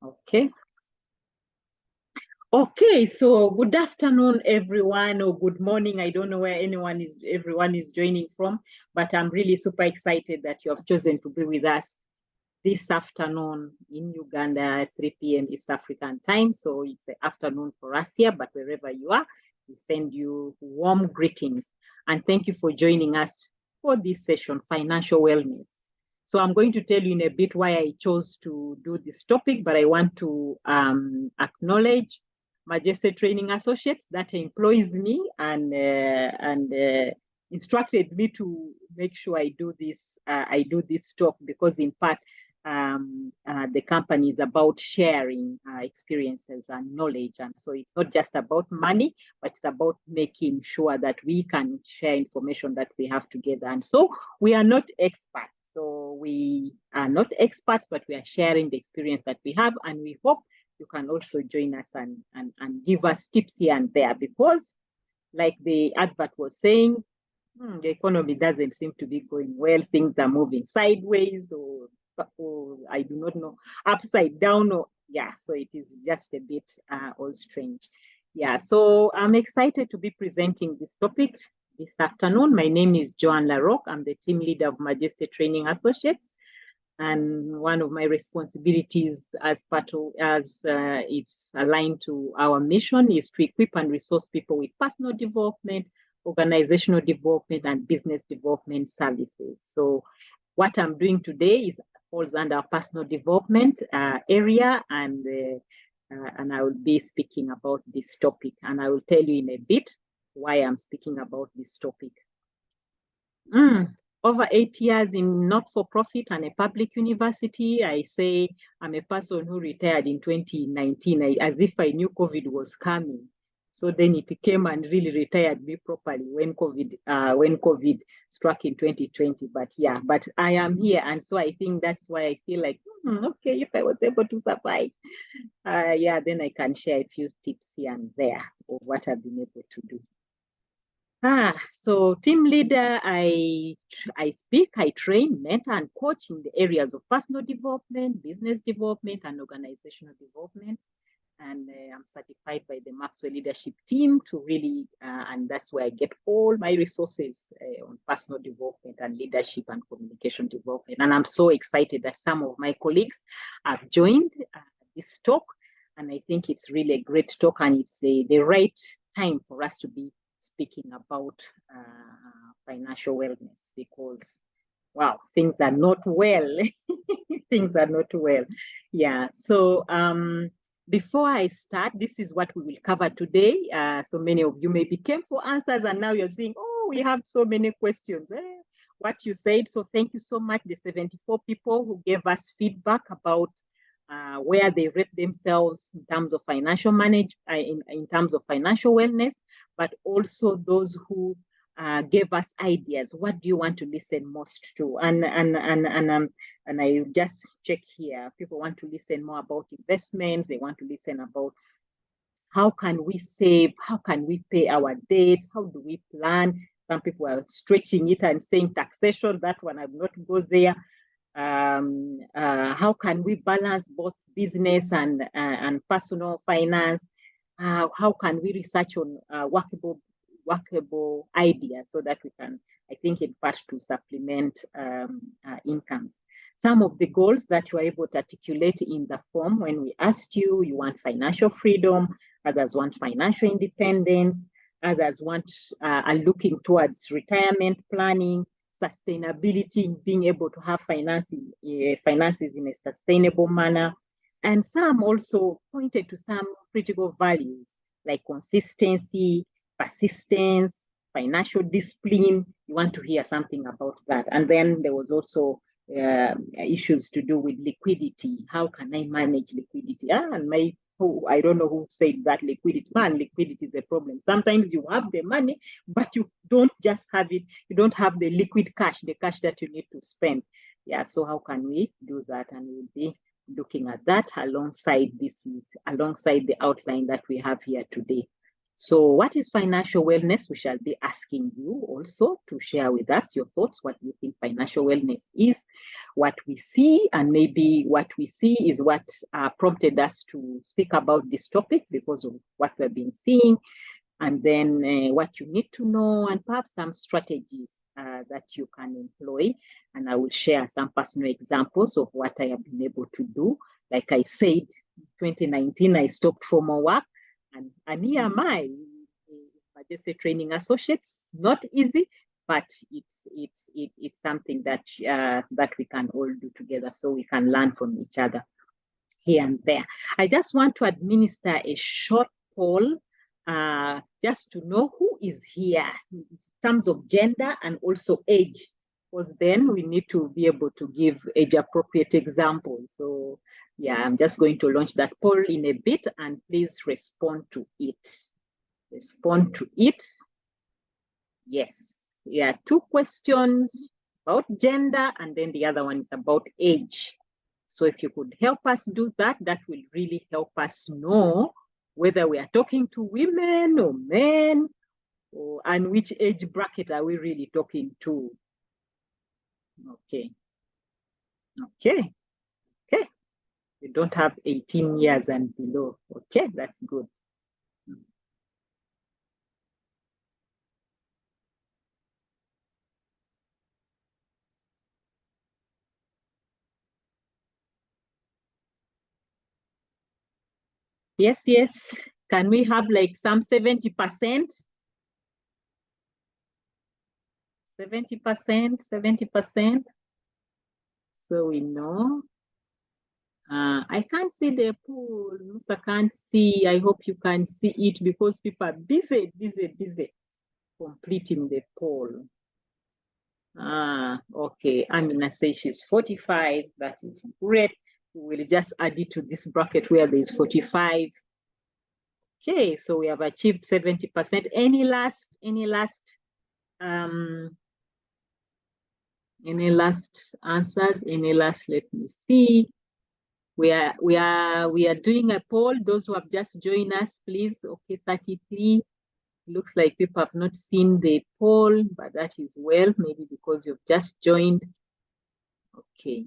Okay. Okay, so good afternoon, everyone, or good morning. I don't know where everyone is joining from, but I'm really super excited that you have chosen to be with us this afternoon in Uganda at 3 p.m. East African time. So it's the afternoon for us here, but wherever you are, we send you warm greetings. And thank you for joining us for this session, Financial Wellness. So I'm going to tell you in a bit why I chose to do this topic, but I want to acknowledge Majesty Training Associates that employs me and instructed me to make sure I do this talk, because in part the company is about sharing experiences and knowledge. And so it's not just about money, but it's about making sure that we can share information that we have together. And so we are not experts. So we are not experts, but we are sharing the experience that we have. And we hope you can also join us and give us tips here and there, because like the advert was saying, the economy doesn't seem to be going well. Things are moving sideways, or I do not know, upside down, or yeah, so it is just a bit all strange. Yeah, so I'm excited to be presenting this topic this afternoon. My name is Joanne Larocque. I'm the team leader of Majesty Training Associates. And one of my responsibilities it's aligned to our mission is to equip and resource people with personal development, organizational development, and business development services. So what I'm doing today is falls under personal development area, and I will be speaking about this topic. And I will tell you in a bit why I'm speaking about this topic. Over 8 years in not-for-profit and a public university. I say I'm a person who retired in 2019, as if I knew COVID was coming. So then it came and really retired me properly when COVID struck in 2020. But yeah, but I am here. And so I think that's why I feel like, okay, if I was able to survive, yeah, then I can share a few tips here and there of what I've been able to do. So team leader, I speak, I train, mentor, and coach in the areas of personal development, business development, and organizational development. And I'm certified by the Maxwell Leadership Team to really, and that's where I get all my resources on personal development and leadership and communication development. And I'm so excited that some of my colleagues have joined this talk. And I think it's really a great talk, and it's the right time for us to be speaking about financial wellness, because wow, things are not well. Things are not well. Yeah. So before I start, this is what we will cover today. So many of you maybe came for answers, and now you're saying, oh, we have so many questions. What you said. So thank you so much, the 74 people who gave us feedback about where they rate themselves in terms of financial in terms of financial wellness, but also those who gave us ideas. What do you want to listen most to? And I just check here. People want to listen more about investments. They want to listen about how can we save? How can we pay our debts? How do we plan? Some people are stretching it and saying taxation. That one I will not go there. How can we balance both business and personal finance? How can we research on workable ideas so that we can, I think, in part to supplement incomes. Some of the goals that you are able to articulate in the form when we asked you, you want financial freedom, others want financial independence, others are looking towards retirement planning, sustainability, being able to have finances in a sustainable manner. And some also pointed to some critical values like consistency, persistence, financial discipline. You want to hear something about that. And then there was also issues to do with liquidity. How can I manage liquidity? And I don't know who said that liquidity. Man, liquidity is a problem. Sometimes you have the money, but you don't just have it. You don't have the liquid cash, the cash that you need to spend. Yeah, so how can we do that? And we'll be looking at that alongside the outline that we have here today. So what is financial wellness? We shall be asking you also to share with us your thoughts, what you think financial wellness is. what we see, and maybe what we see is what prompted us to speak about this topic because of what we've been seeing, and then what you need to know, and perhaps some strategies that you can employ. And I will share some personal examples of what I have been able to do. Like I said, 2019, I stopped formal work, and here am I, Majesty Training Associates. Not easy, but it's something that that we can all do together, so we can learn from each other here and there. I just want to administer a short poll just to know who is here in terms of gender and also age, because then we need to be able to give age-appropriate examples. So yeah, I'm just going to launch that poll in a bit, and please respond to it. Respond to it. Yes, yeah, 2 questions about gender, and then the other one is about age. So if you could help us do that, that will really help us know whether we are talking to women or men, and which age bracket are we really talking to. Okay. Okay. Okay. We don't have 18 years and below. Okay, that's good. Yes, yes. Can we have like some 70%? 70%, 70%. So we know. I can't see the poll. Musa can't see. I hope you can see it because people are busy completing the poll. Okay. Amina says she's 45. That is great. We will just add it to this bracket where there is 45. Okay, so we have achieved 70%. Any last answers? Any last, let me see. We are doing a poll. Those who have just joined us, please. Okay, 33. Looks like people have not seen the poll, but that is well, maybe because you've just joined. Okay.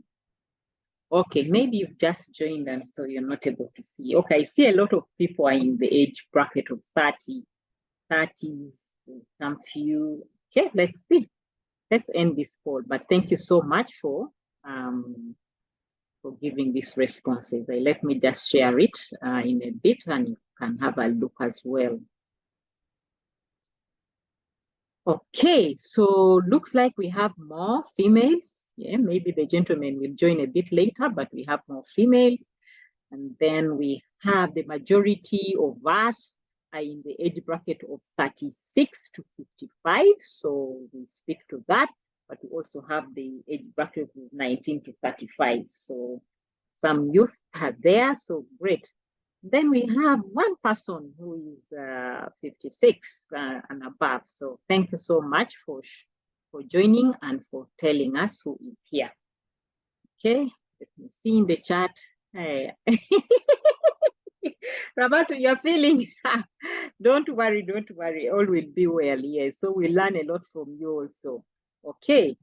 Okay, maybe you've just joined and so you're not able to see. Okay, I see a lot of people are in the age bracket of 30, 30s, some few. Okay, let's see. Let's end this poll. But thank you so much for giving these responses. Let me just share it in a bit, and you can have a look as well. Okay, so looks like we have more females. Yeah, maybe the gentleman will join a bit later, but we have more females. And then we have the majority of us are in the age bracket of 36 to 55. So we speak to that, but we also have the age bracket of 19 to 35. So some youth are there, so great. Then we have one person who is 56 and above. So thank you so much for joining and for telling us who is here. Okay, let me see in the chat. Hey. Rabato, you're feeling, don't worry, all will be well. Yes, so we learn a lot from you also. Okay,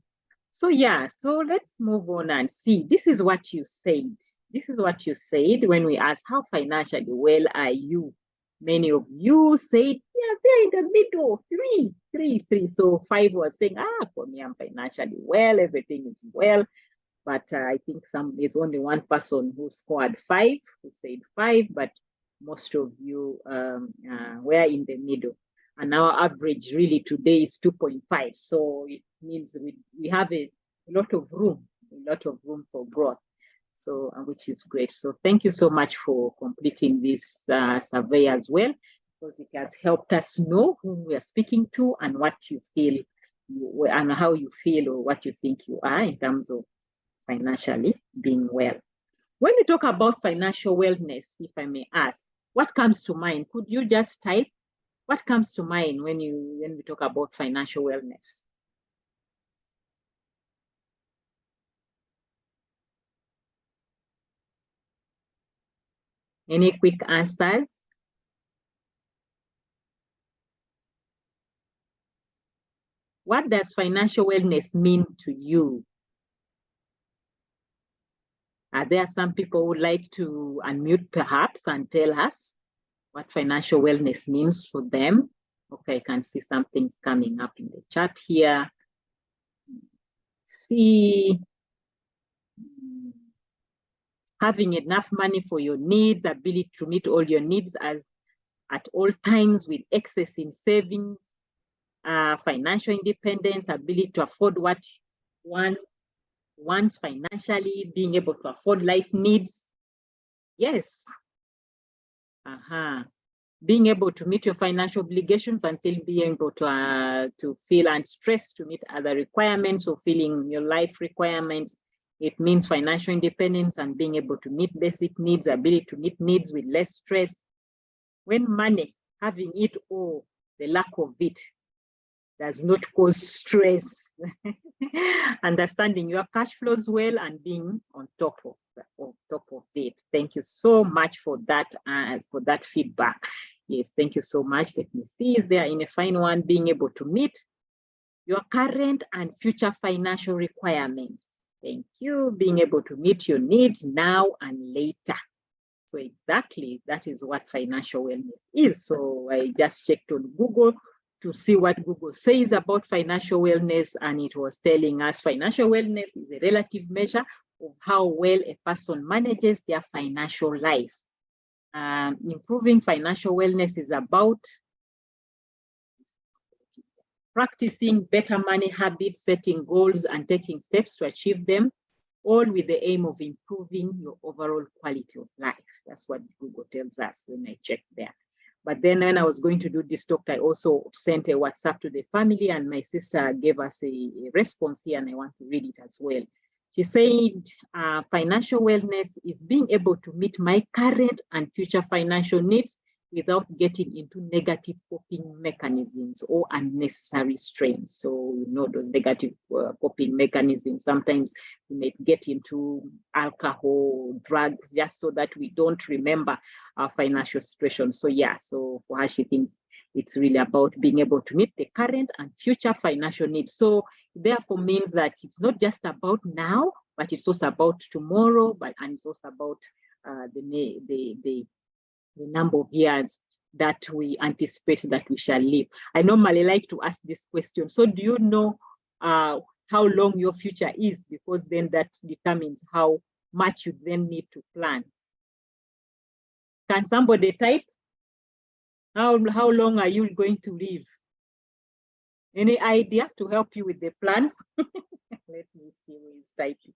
so yeah, so let's move on and see. This is what you said. This is what you said when we asked, how financially well are you? Many of you said, yeah, they're in the middle, three. So 5 was saying, for me, I'm financially well, everything is well. But I think there's only one person who scored 5, who said 5, but most of you were in the middle. And our average really today is 2.5. So it means we have a lot of room for growth. So, which is great. So thank you so much for completing this survey as well, because it has helped us know whom we are speaking to and what you feel and how you feel or what you think you are in terms of financially being well. When we talk about financial wellness, if I may ask, what comes to mind? Could you just type what comes to mind when we talk about financial wellness? Any quick answers? What does financial wellness mean to you? Are there some people who would like to unmute perhaps and tell us what financial wellness means for them? Okay, I can see some things coming up in the chat here. See, having enough money for your needs, ability to meet all your needs as at all times with excess in savings, financial independence, ability to afford what one wants financially, being able to afford life needs. Yes. Being able to meet your financial obligations and still being able to feel unstressed to meet other requirements or feeling your life requirements. It means financial independence and being able to meet basic needs, ability to meet needs with less stress. When money, having it or the lack of it, does not cause stress. Understanding your cash flows well and being on top of it. Thank you so much for that feedback. Yes, thank you so much. Let me see, is there any final one? Being able to meet your current and future financial requirements. Thank you. Being able to meet your needs now and later. So exactly, that is what financial wellness is. So I just checked on Google to see what Google says about financial wellness, and it was telling us financial wellness is a relative measure of how well a person manages their financial life. Improving financial wellness is about practicing better money habits, setting goals, and taking steps to achieve them, all with the aim of improving your overall quality of life. That's what Google tells us when I checked there. But then when I was going to do this talk, I also sent a WhatsApp to the family, and my sister gave us a response here, and I want to read it as well. She said, financial wellness is being able to meet my current and future financial needs without getting into negative coping mechanisms or unnecessary strains. So, you know, those negative coping mechanisms, sometimes we may get into alcohol, drugs, just so that we don't remember our financial situation. So yeah, so for her, she thinks it's really about being able to meet the current and future financial needs. So therefore means that it's not just about now, but it's also about tomorrow, and it's also about the number of years that we anticipate that we shall live. I normally like to ask this question. So do you know how long your future is? Because then that determines how much you then need to plan. Can somebody type? How long are you going to live? Any idea to help you with the plans? Let me see who is typing.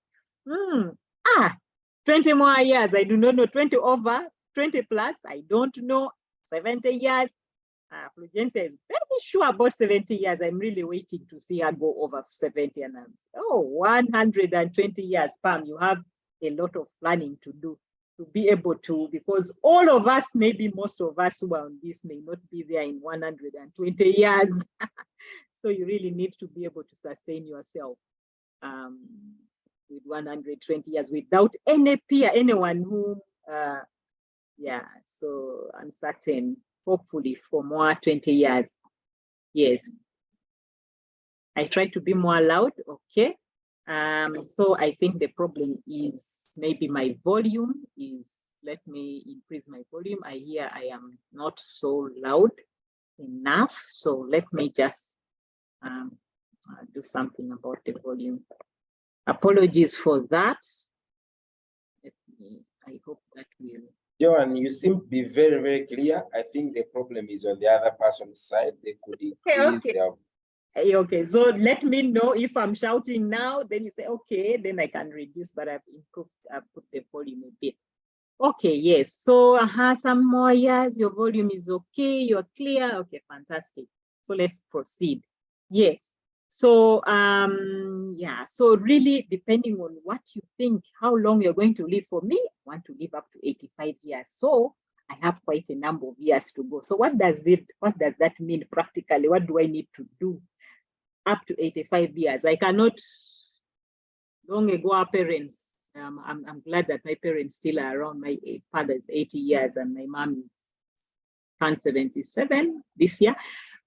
20 more years. I do not know. 20 over, 20 plus. I don't know. 70 years. Fulgencia is very sure about 70 years. I'm really waiting to see her go over 70. And 120 years, Pam. You have a lot of planning to do to be able to, because all of us, maybe most of us who are on this may not be there in 120 years. So you really need to be able to sustain yourself with 120 years without any peer, anyone who, so uncertain, hopefully for more 20 years. Yes. I try to be more loud, okay. So I think the problem is maybe my volume is, let me increase my volume. I hear I am not so loud enough. So let me just do something about the volume. Apologies for that. I hope that will. Joan, you seem to be very, very clear. I think the problem is on the other person's side. They could increase their. Okay, so let me know if I'm shouting now, then you say, okay, then I can reduce, but I've improved, I've put the volume a bit. Okay, yes, so some more years, your volume is okay, you're clear, okay, fantastic. So let's proceed. Yes, so so really depending on what you think, how long you're going to live. For me, I want to live up to 85 years. So I have quite a number of years to go. So what does that mean practically? What do I need to do up to 85 years? I cannot, long ago our parents, I'm glad that my parents still are around. My father is 80 years and my mom turned 77 this year,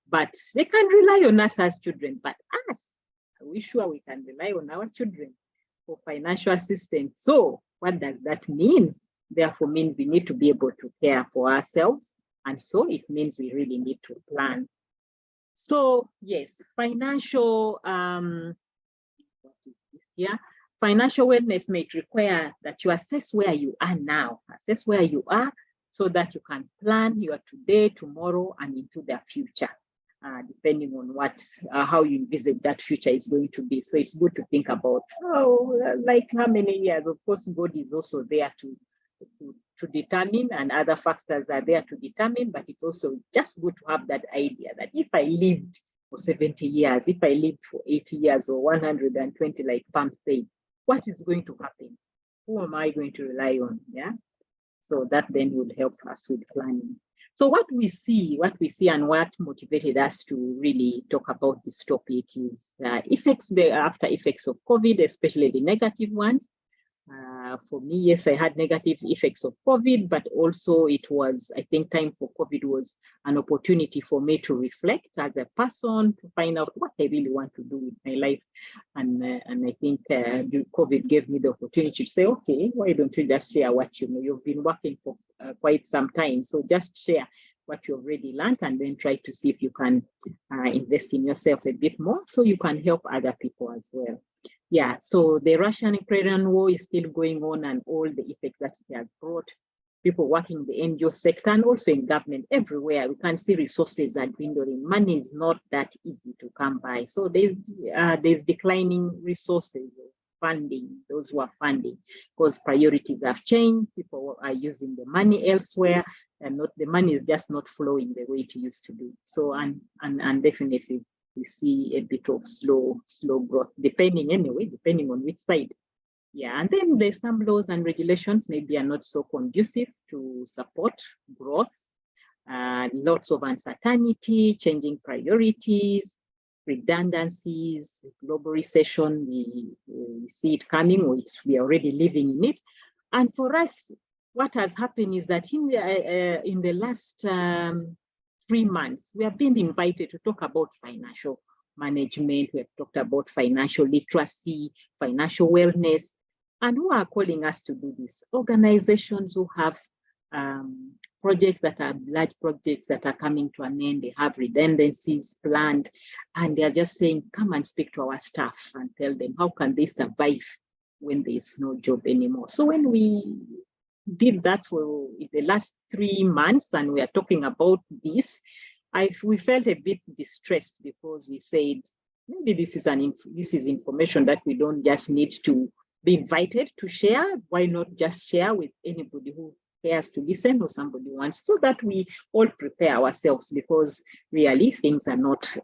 but they can rely on us as children. But us, are we sure we can rely on our children for financial assistance? So What does that mean? Therefore means we need to be able to care for ourselves. And so it means we really need to plan. So yes, financial, what is this here? Financial wellness may require that you assess where you are now, assess where you are so that you can plan your today, tomorrow, and into the future, depending on what, how you envisage that future is going to be. So it's good to think about, like how many years. Of course, God is also there to determine, and other factors are there to determine, but it's also just good to have that idea that if I lived for 70 years, if I lived for 80 years or 120, like Pam said, what is going to happen? Who am I going to rely on? Yeah. So that then would help us with planning. So what we see and what motivated us to really talk about this topic is the after effects of COVID, especially the negative ones. For me, yes, I had negative effects of COVID, but also it was, I think, time for COVID was an opportunity for me to reflect as a person, to find out what I really want to do with my life. And I think COVID gave me the opportunity to say, okay, why don't you just share what you know? You've been working for quite some time, so just share what you've already learned and then try to see if you can invest in yourself a bit more so you can help other people as well. Yeah, so the Russian-Ukrainian war is still going on and all the effects that it has brought. People working in the NGO sector and also in government everywhere, we can see resources are dwindling. Money is not that easy to come by. So there's declining resources, funding, those who are funding, because priorities have changed. People are using the money elsewhere and the money is just not flowing the way it used to be. So, and definitely, we see a bit of slow growth, depending on which side. Yeah, and then there's some laws and regulations maybe are not so conducive to support growth. Lots of uncertainty, changing priorities, redundancies, global recession, we see it coming, or we are already living in it. And for us, what has happened is that in the last 3 months, we have been invited to talk about financial management. We have talked about financial literacy, financial wellness, and who are calling us to do this? Organizations who have projects that are large projects that are coming to an end. They have redundancies planned, and they're just saying, come and speak to our staff and tell them how can they survive when there's no job anymore. So when we did that for the last 3 months and we are talking about this, we felt a bit distressed because we said, maybe this is information that we don't just need to be invited to share. Why not just share with anybody who cares to listen or somebody wants, so that we all prepare ourselves, because really things are not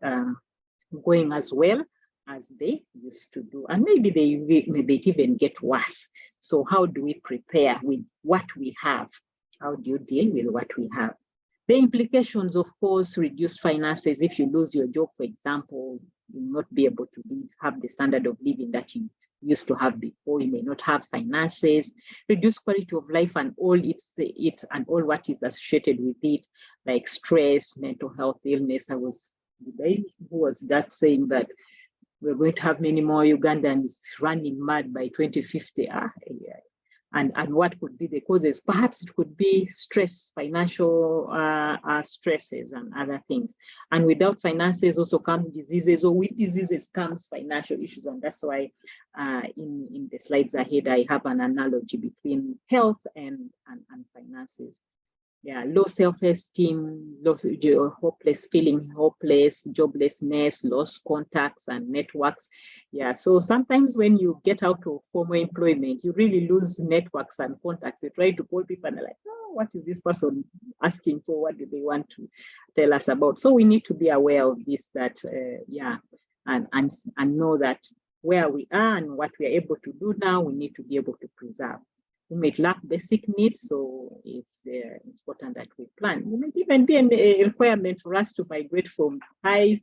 going as well as they used to do. And maybe they even get worse. So how do we prepare with what we have? How do you deal with what we have? The implications, of course, reduced finances. If you lose your job, for example, you will not be able to have the standard of living that you used to have before. You may not have finances, reduced quality of life, and all and all what is associated with it, like stress, mental health, illness. Who was that saying that we're going to have many more Ugandans running mad by 2050? And what could be the causes? Perhaps it could be stress, financial stresses and other things. And without finances also come diseases, or with diseases comes financial issues. And that's why in the slides ahead, I have an analogy between health and finances. Yeah, low self-esteem, feeling hopeless, joblessness, lost contacts and networks. Yeah, so sometimes when you get out of formal employment, you really lose networks and contacts. You try to call people and they're like, oh, what is this person asking for? What do they want to tell us about? So we need to be aware of this, that, and know that where we are and what we are able to do now, we need to be able to preserve. We may lack basic needs, so it's important that we plan. It may even be a requirement for us to migrate from a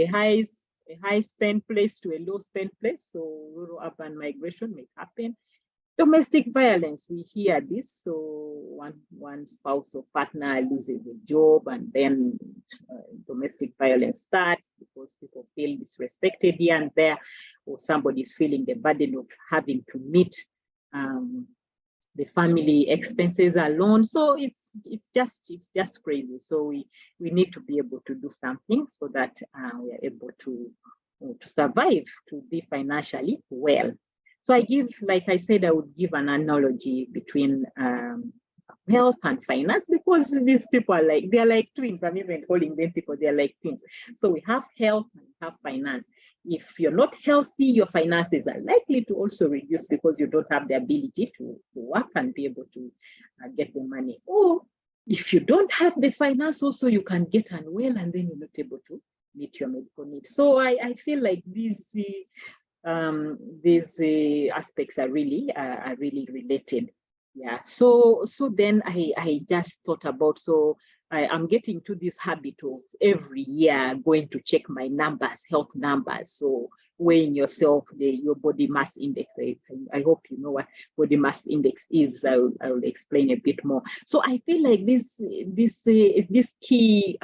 high spend place to a low spend place. So rural-urban migration may happen. Domestic violence, we hear this. So one spouse or partner loses a job, and then domestic violence starts because people feel disrespected here and there, or somebody is feeling the burden of having to meet the family expenses alone. So it's just crazy. So we need to be able to do something so that we are able to survive, to be financially well. So I give, like I said, I would give an analogy between health and finance, because these people are like, they're like twins. I'm even calling them people, they're like twins. So we have health and we have finance. If you're not healthy, your finances are likely to also reduce because you don't have the ability to work and be able to get the money. Or if you don't have the finance, also you can get unwell and then you're not able to meet your medical needs. So I feel like these aspects are really related. Yeah. So then I just thought about, so I'm getting to this habit of every year going to check my numbers, health numbers. So weighing yourself, your body mass index. I hope you know what body mass index is. I'll explain a bit more. So I feel like this key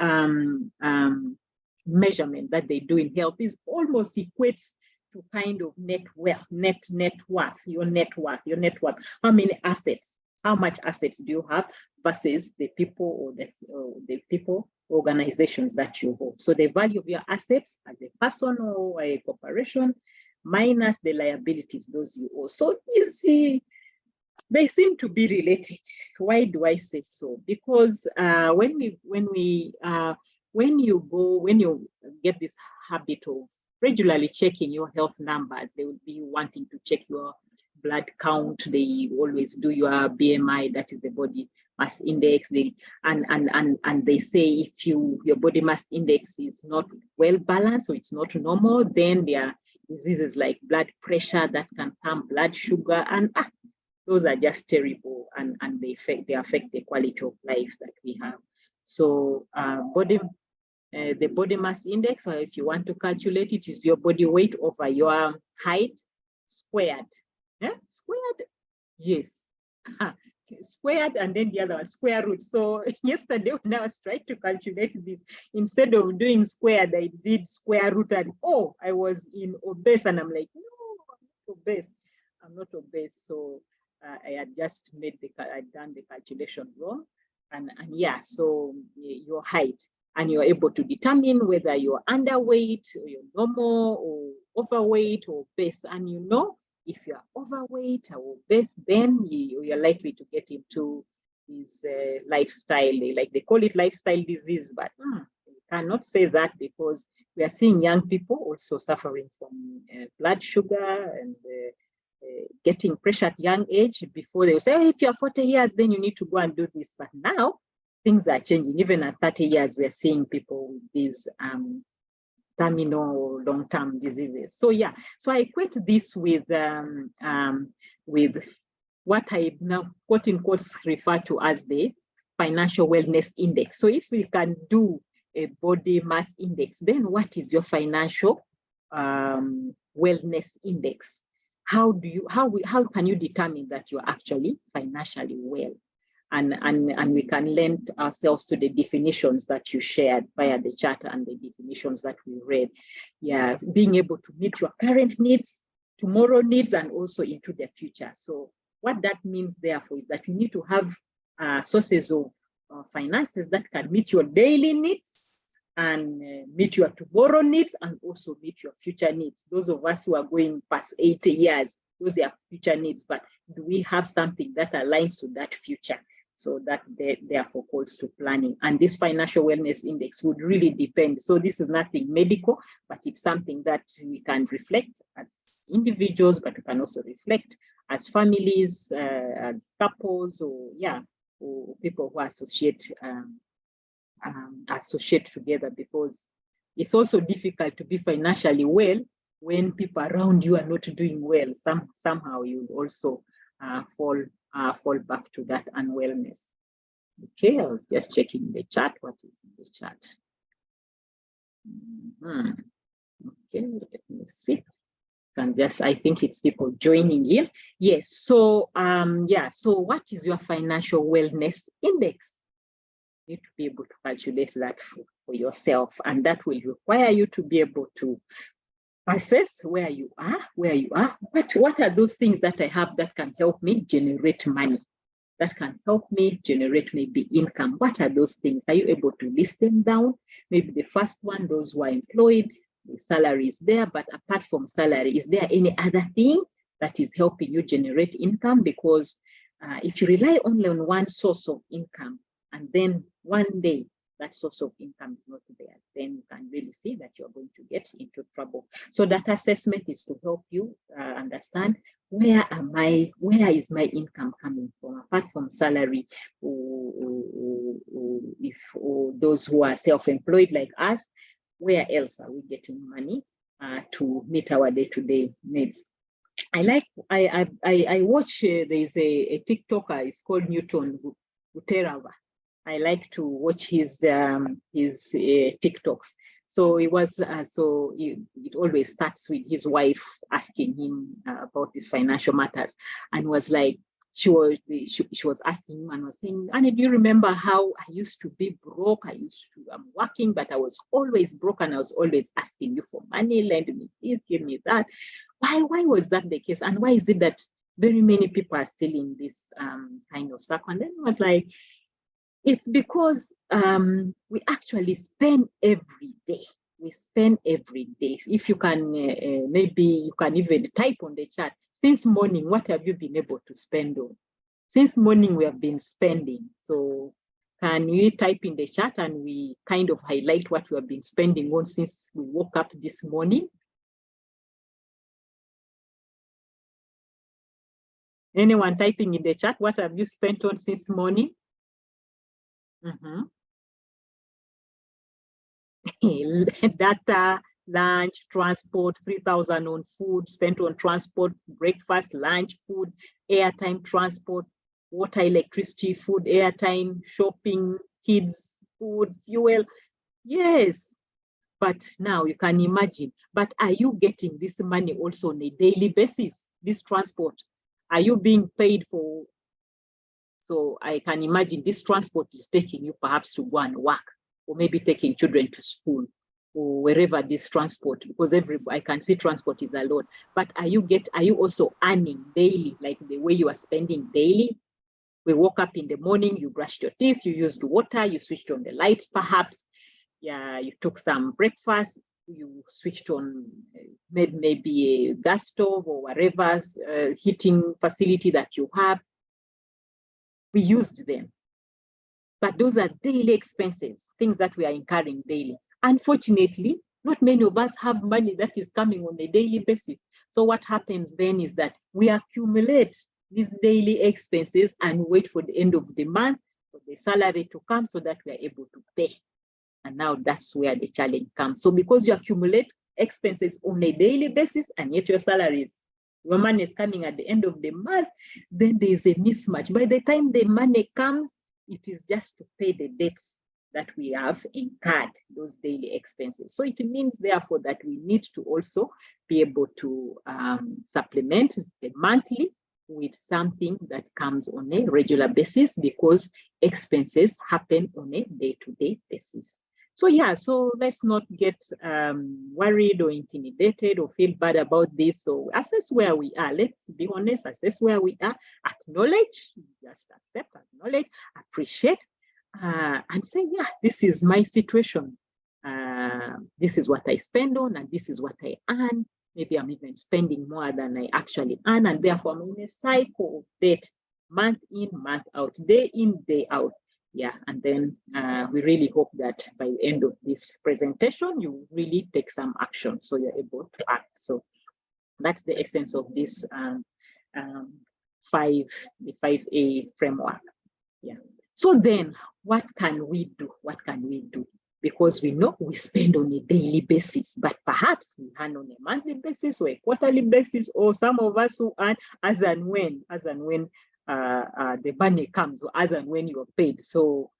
measurement that they do in health is almost equates to kind of net worth, your net worth. How many assets? How much assets do you have versus the people or the people organizations that you hold? So the value of your assets as a person or a corporation minus the liabilities those you owe. So you see, they seem to be related. Why do I say so? Because when you get this habit of regularly checking your health numbers, they would be wanting to check your blood count. They always do your BMI, that is the body mass index. And they say if your body mass index is not well balanced, so it's not normal, then there are diseases like blood pressure that can come, blood sugar, and those are just terrible, and they affect the quality of life that we have. So the body mass index, or if you want to calculate it, is your body weight over your height squared. Yeah? Squared, yes. Squared, and then the other one, square root. So yesterday when I was trying to calculate this, instead of doing squared, I did square root, and I was in obese, and I'm like, no, I'm not obese. So I had just I'd done the calculation wrong, and yeah, so your height, and you're able to determine whether you're underweight or you're normal or overweight or obese. And you know, if you're overweight or obese, then you're likely to get into this lifestyle, like they call it lifestyle disease, but you cannot say that, because we are seeing young people also suffering from blood sugar and getting pressure at young age. Before they will say, if you're 40 years, then you need to go and do this. But now things are changing. Even at 30 years, we're seeing people with these terminal long-term diseases. So yeah, so I equate this with what I now quote in quotes refer to as the financial wellness index. So if we can do a body mass index, then what is your financial wellness index? How can you determine that you're actually financially well? And we can lend ourselves to the definitions that you shared via the chat and the definitions that we read. Yeah, being able to meet your current needs, tomorrow needs, and also into the future. So what that means, therefore, is that you need to have sources of finances that can meet your daily needs and meet your tomorrow needs and also meet your future needs. Those of us who are going past 80 years, those are future needs, but do we have something that aligns to that future? So that therefore calls to planning. And this financial wellness index would really depend. So this is nothing medical, but it's something that we can reflect as individuals, but we can also reflect as families, as couples, or people who associate together, because it's also difficult to be financially well when people around you are not doing well. Somehow you also fall back to that unwellness. Okay, I was just checking the chat. What is in the chat? Okay, let me see. I think it's people joining in. Yes, so so what is your financial wellness index? You need to be able to calculate that for yourself, and that will require you to be able to assess where you are. What are those things that I have that can help me generate money, that can help me generate maybe income? What are those things? Are you able to list them down? Maybe the first one, those who are employed, the salary is there, but apart from salary, is there any other thing that is helping you generate income? Because if you rely only on one source of income, and then one day that source of income is not there, then you can really see that you're going to get into trouble. So that assessment is to help you understand, where is my income coming from apart from salary, or those who are self-employed like us, where else are we getting money to meet our day-to-day needs? I watch, there's a TikToker, it's called Newton Guterava. I like to watch his TikToks. So it always starts with his wife asking him about his financial matters, and was like, she was asking him and was saying, "Annie, do you remember how I used to be broke? I'm working, but I was always broke, and I was always asking you for money, lend me this, give me that." Why was that the case? And why is it that very many people are still in this kind of circle? And then it was like, it's because we actually spend every day. We spend every day. If you can, maybe you can even type on the chat, since morning, what have you been able to spend on? Since morning, we have been spending. So can you type in the chat and we kind of highlight what we have been spending on since we woke up this morning? Anyone typing in the chat, what have you spent on since morning? Data, lunch, transport, 3,000 on food, spent on transport, breakfast, lunch, food, airtime, transport, water, electricity, food, airtime, shopping, kids, food, fuel. Yes, but now you can imagine, but are you getting this money also on a daily basis, this transport? Are you being paid for? So I can imagine this transport is taking you perhaps to go and work, or maybe taking children to school, or wherever this transport, because I can see transport is a lot. But are you also earning daily, like the way you are spending daily? We woke up in the morning, you brushed your teeth, you used water, you switched on the lights perhaps, yeah, you took some breakfast, you switched on, made maybe a gas stove or whatever heating facility that you have. We used them. But those are daily expenses, things that we are incurring daily. Unfortunately, not many of us have money that is coming on a daily basis. So what happens then is that we accumulate these daily expenses and wait for the end of the month for the salary to come so that we are able to pay. And now that's where the challenge comes. So because you accumulate expenses on a daily basis and yet your money is coming at the end of the month, then there is a mismatch. By the time the money comes, it is just to pay the debts that we have incurred, those daily expenses. So it means, therefore, that we need to also be able to supplement the monthly with something that comes on a regular basis, because expenses happen on a day-to-day basis. So yeah, so let's not get worried or intimidated or feel bad about this. So assess where we are. Let's be honest, assess where we are, acknowledge, just accept, acknowledge, appreciate, and say, yeah, this is my situation. This is what I spend on, and this is what I earn. Maybe I'm even spending more than I actually earn, and therefore I'm in a cycle of debt, month in, month out, day in, day out. Yeah, and then we really hope that by the end of this presentation, you really take some action so you're able to act. So that's the essence of this the 5A framework. Yeah. So then what can we do? What can we do? Because we know we spend on a daily basis, but perhaps we earn on a monthly basis or a quarterly basis, or some of us who earn as and when the money comes, or as and when you are paid. So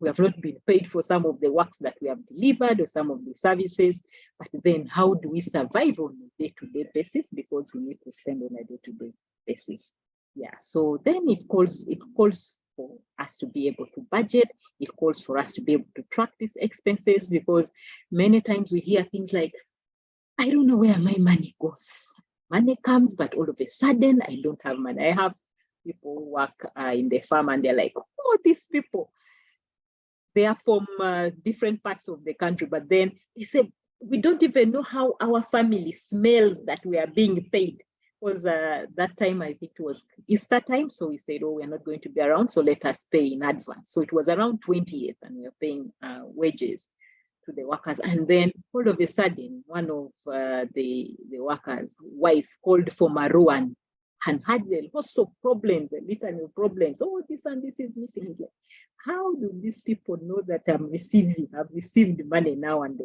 we have not been paid for some of the works that we have delivered or some of the services, but then how do we survive on a day-to-day basis, because we need to spend on a day-to-day basis. Yeah, so then it calls for us to be able to budget. It calls for us to be able to track these expenses, because many times we hear things like, I don't know where my money goes. Money comes, but all of a sudden I don't have money. I have people who work in the farm and they're like, oh, these people, they are from different parts of the country, but then they say, we don't even know how our family smells that we are being paid. Because that time, I think it was Easter time. So we said, oh, we're not going to be around, so let us pay in advance. So it was around 20th and we were paying wages to the workers. And then all of a sudden, one of the workers' wife called for Maruan and had a host of problems, a litany of problems. Oh, this and this is missing. How do these people know that I've received money now and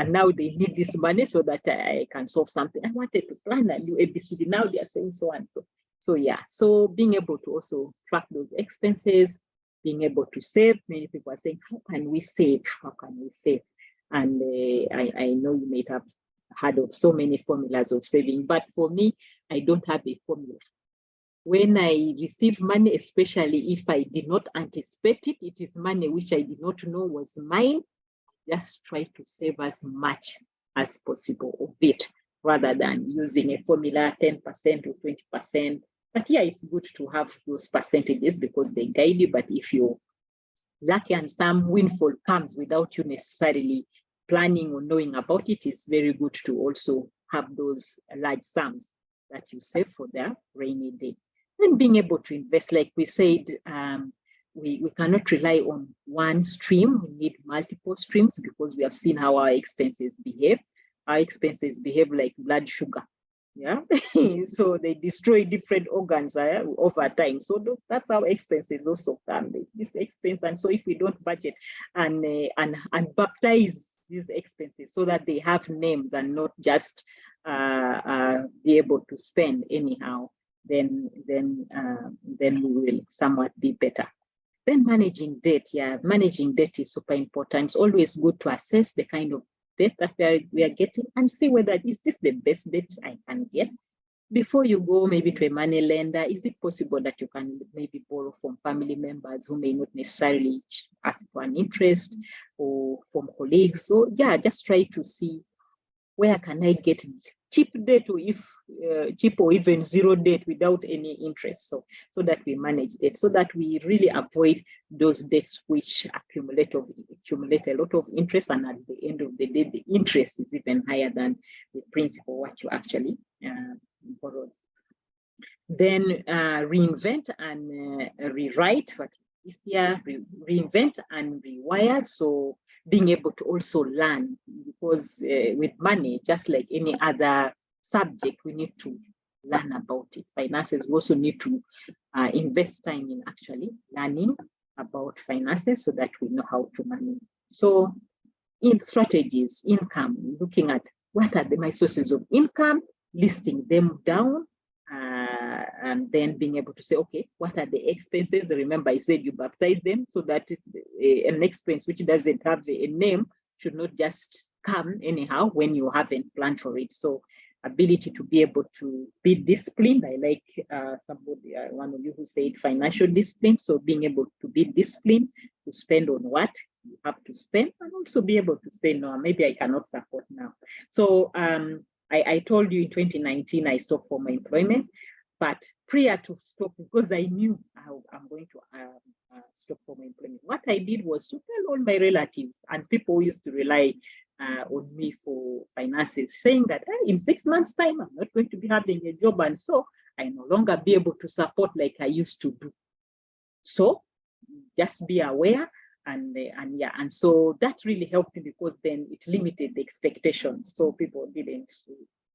now they need this money so that I can solve something? I wanted to plan a new ABCD. Now they are saying so and so. So yeah, so being able to also track those expenses, being able to save. Many people are saying, how can we save? How can we save? And I know you may have heard of so many formulas of saving, but for me, I don't have a formula. When I receive money, especially if I did not anticipate it, it is money which I did not know was mine, just try to save as much as possible of it, rather than using a formula 10% or 20%. But yeah, it's good to have those percentages because they guide you. But if you're lucky and some windfall comes without you necessarily planning or knowing about it, it's very good to also have those large sums that you save for the rainy day. And being able to invest, like we said, we cannot rely on one stream. We need multiple streams because we have seen how our expenses behave. Our expenses behave like blood sugar. Yeah, so they destroy different organs over time. So that's how expenses also come. There's this expense, and so if we don't budget and baptize these expenses so that they have names and not just be able to spend anyhow, then we will somewhat be better. Then managing debt, yeah, managing debt is super important. It's always good to assess the kind of debt that we are getting and see whether is this the best debt I can get. Before you go maybe to a money lender, is it possible that you can maybe borrow from family members who may not necessarily ask for an interest, or from colleagues? So yeah, just try to see where can I get cheap debt, or if cheap or even zero debt without any interest, so that we manage it, so that we really avoid those debts which accumulate a lot of interest, and at the end of the day, the interest is even higher than the principal what you actually borrowed. Then reinvent and rewrite. What is here? Reinvent and rewire. So being able to also learn, because with money, just like any other subject, we need to learn about it. Finances, we also need to invest time in actually learning about finances so that we know how to manage. So in strategies, income, looking at what are my sources of income, listing them down, and then being able to say, okay, what are the expenses? Remember, I said you baptize them, so that an expense which doesn't have a name should not just come anyhow when you haven't planned for it. So ability to be able to be disciplined. I like somebody, one of you who said financial discipline. So being able to be disciplined to spend on what you have to spend, and also be able to say, no, maybe I cannot support now. So I told you in 2019, I stopped for my employment, but prior to stop, because I knew I'm going to stop for my employment, what I did was to tell all my relatives and people who used to rely on me for finances, saying that hey, in 6 months' time, I'm not going to be having a job, and so I no longer be able to support like I used to do. So just be aware. And so that really helped me, because then it limited the expectations. So people didn't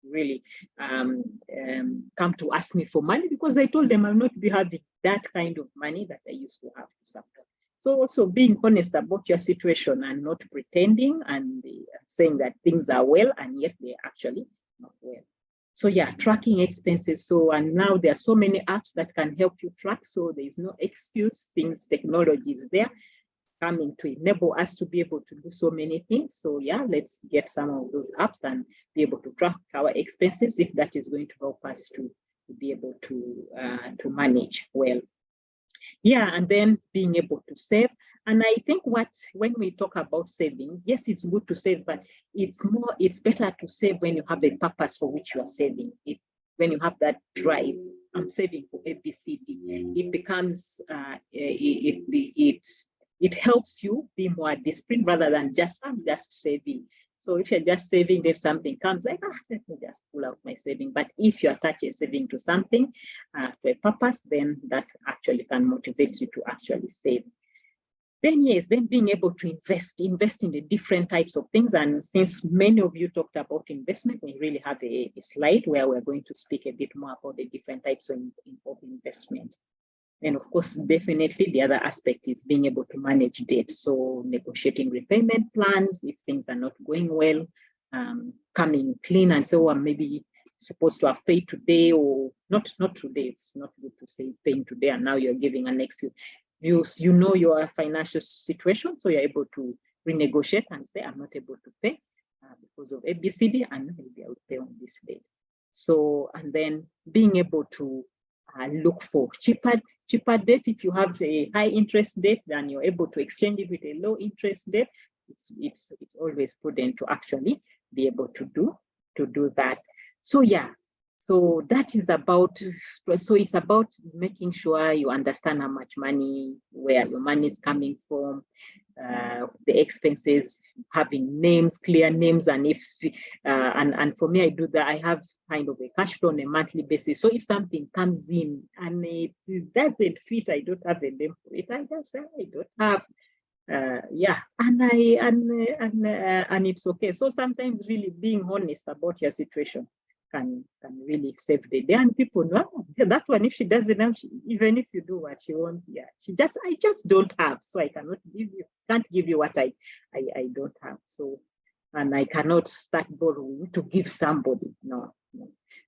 really come to ask me for money, because I told them I'll not be having that kind of money that I used to have to support. So also being honest about your situation and not pretending and saying that things are well and yet they're actually not well. So yeah, tracking expenses. So, and now there are so many apps that can help you track. So there is no excuse. Technology is there, coming to enable us to be able to do so many things. So yeah, let's get some of those apps and be able to track our expenses, if that is going to help us to be able to manage well. Yeah, and then being able to save. And I think when we talk about savings, yes, it's good to save, but it's better to save when you have a purpose for which you are saving. When you have that drive, I'm saving for ABCD, it becomes, it helps you be more disciplined rather than I'm just saving. So if you're just saving, then something comes like, let me just pull out my saving. But if you attach a saving to something, to a purpose, then that actually can motivate you to actually save. Then yes, then being able to invest in the different types of things. And since many of you talked about investment, we really have a slide where we're going to speak a bit more about the different types of investment. And of course, definitely the other aspect is being able to manage debt. So negotiating repayment plans if things are not going well, coming clean and so on, maybe supposed to have paid today or not today. It's not good to say paying today and now you're giving an excuse. You know your financial situation, so you're able to renegotiate and say, I'm not able to pay because of ABCD, and maybe I'll pay on this date. So, and then being able to look for cheaper debt. If you have a high interest debt, then you're able to exchange it with a low interest debt. It's always prudent to actually be able to do that. So yeah, so that is about, so it's about making sure you understand how much money, where your money is coming from, the expenses, having names, clear names, and if and for me, I do that. I have kind of a cash flow on a monthly basis. So if something comes in and it doesn't fit, I don't have a name for it. I just say I don't have. Yeah, and it's okay. So sometimes really being honest about your situation can really save the day. And people know that one, if she doesn't have, even if you do what she wants, yeah, I just don't have. So I can't give you what I don't have. So, and I cannot start borrowing to give somebody. No.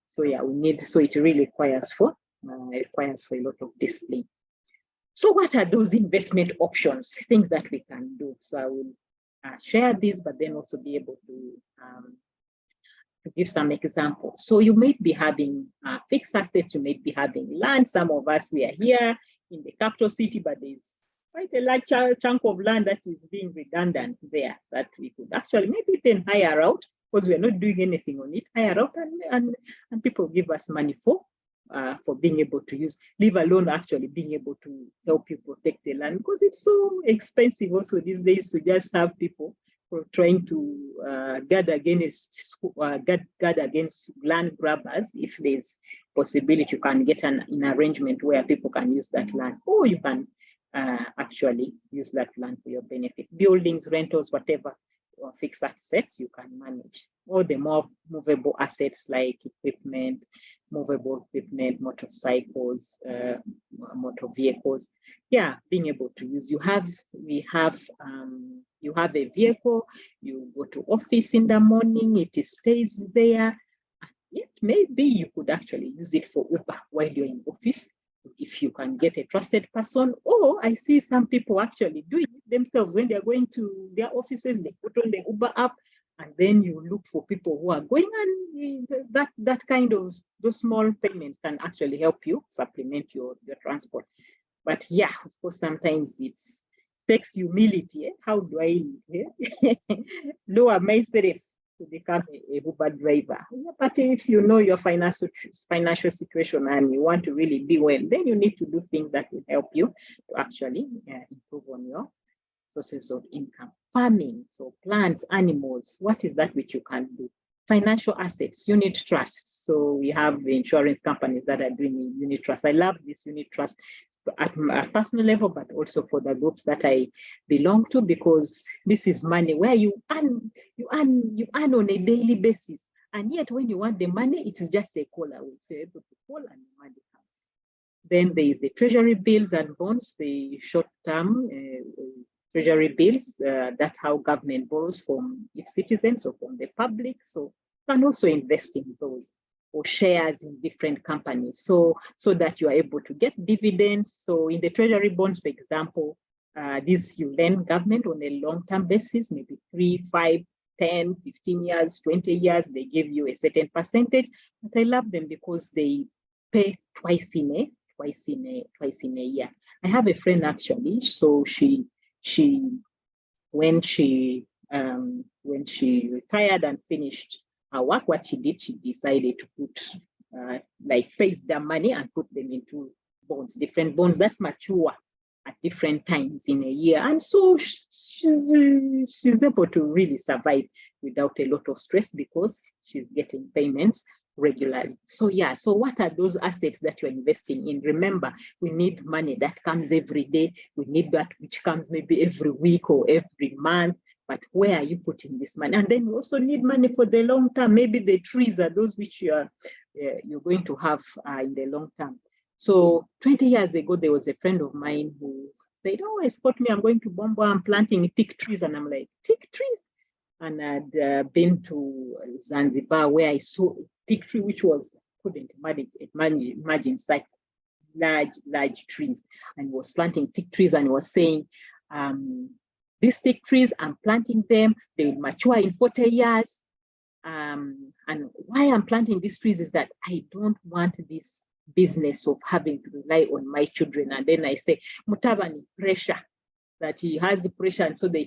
So yeah, so it really requires for a lot of discipline. So what are those investment options, things that we can do? So I will share this, but then also be able to give some examples. So you might be having fixed assets, you might be having land. Some of us, we are here in the capital city, but there's quite a large chunk of land that is being redundant there that we could actually maybe then hire out, because we're not doing anything on it, hire out and people give us money for being able to use, leave alone actually being able to help you protect the land, because it's so expensive also these days to just have people trying to guard against land grabbers. If there's possibility, you can get an arrangement where people can use that land, or you can actually use that land for your benefit. Buildings, rentals, whatever, or fixed assets you can manage. Or the more movable assets like equipment, movable equipment, motorcycles, motor vehicles. Yeah, being able to use. You have a vehicle, you go to office in the morning, it stays there. Yes, maybe you could actually use it for Uber while you're in office, if you can get a trusted person. Or I see some people actually doing it themselves when they're going to their offices, they put on the Uber app, and then you look for people who are going, and that kind of, those small payments can actually help you supplement your transport. But yeah, of course, sometimes it takes humility. How do I lower myself to become a Uber driver? Yeah, but if you know your financial situation and you want to really be well, then you need to do things that will help you to actually improve on your sources of income. Farming, so plants, animals, what is that which you can do? Financial assets, unit trusts. So we have the insurance companies that are doing unit trusts. I love this unit trust at a personal level, but also for the groups that I belong to, because this is money where you earn on a daily basis. And yet when you want the money, it is just a call away. So you're able to call and the money comes. Then there is the treasury bills and bonds, the short-term treasury bills. That's how government borrows from its citizens or from the public. So you can also invest in those, or shares in different companies, so that you are able to get dividends. So in the treasury bonds, for example, this you lend government on a long-term basis, maybe 3, 5, 10, 15 years, 20 years, they give you a certain percentage. But I love them because they pay twice in a year. I have a friend actually, so she when she retired and finished her work, what she did, she decided to put like face their money and put them into bonds, different bonds that mature at different times in a year. And so she's able to really survive without a lot of stress because she's getting payments regularly. So yeah, so what are those assets that you're investing in? Remember, we need money that comes every day. We need that which comes maybe every week or every month. But where are you putting this money? And then we also need money for the long term. Maybe the trees are those which you're going to have in the long term. So 20 years ago, there was a friend of mine who said, oh, escort me, I'm going to Bombo, I'm planting teak trees. And I'm like, teak trees? And I'd been to Zanzibar where I saw a teak tree, which couldn't imagine such large trees. And he was planting teak trees and he was saying, these teak trees, I'm planting them, they will mature in 40 years. And why I'm planting these trees is that I don't want this business of having to rely on my children. And then I say, Mutabani, pressure, that he has the pressure, and so the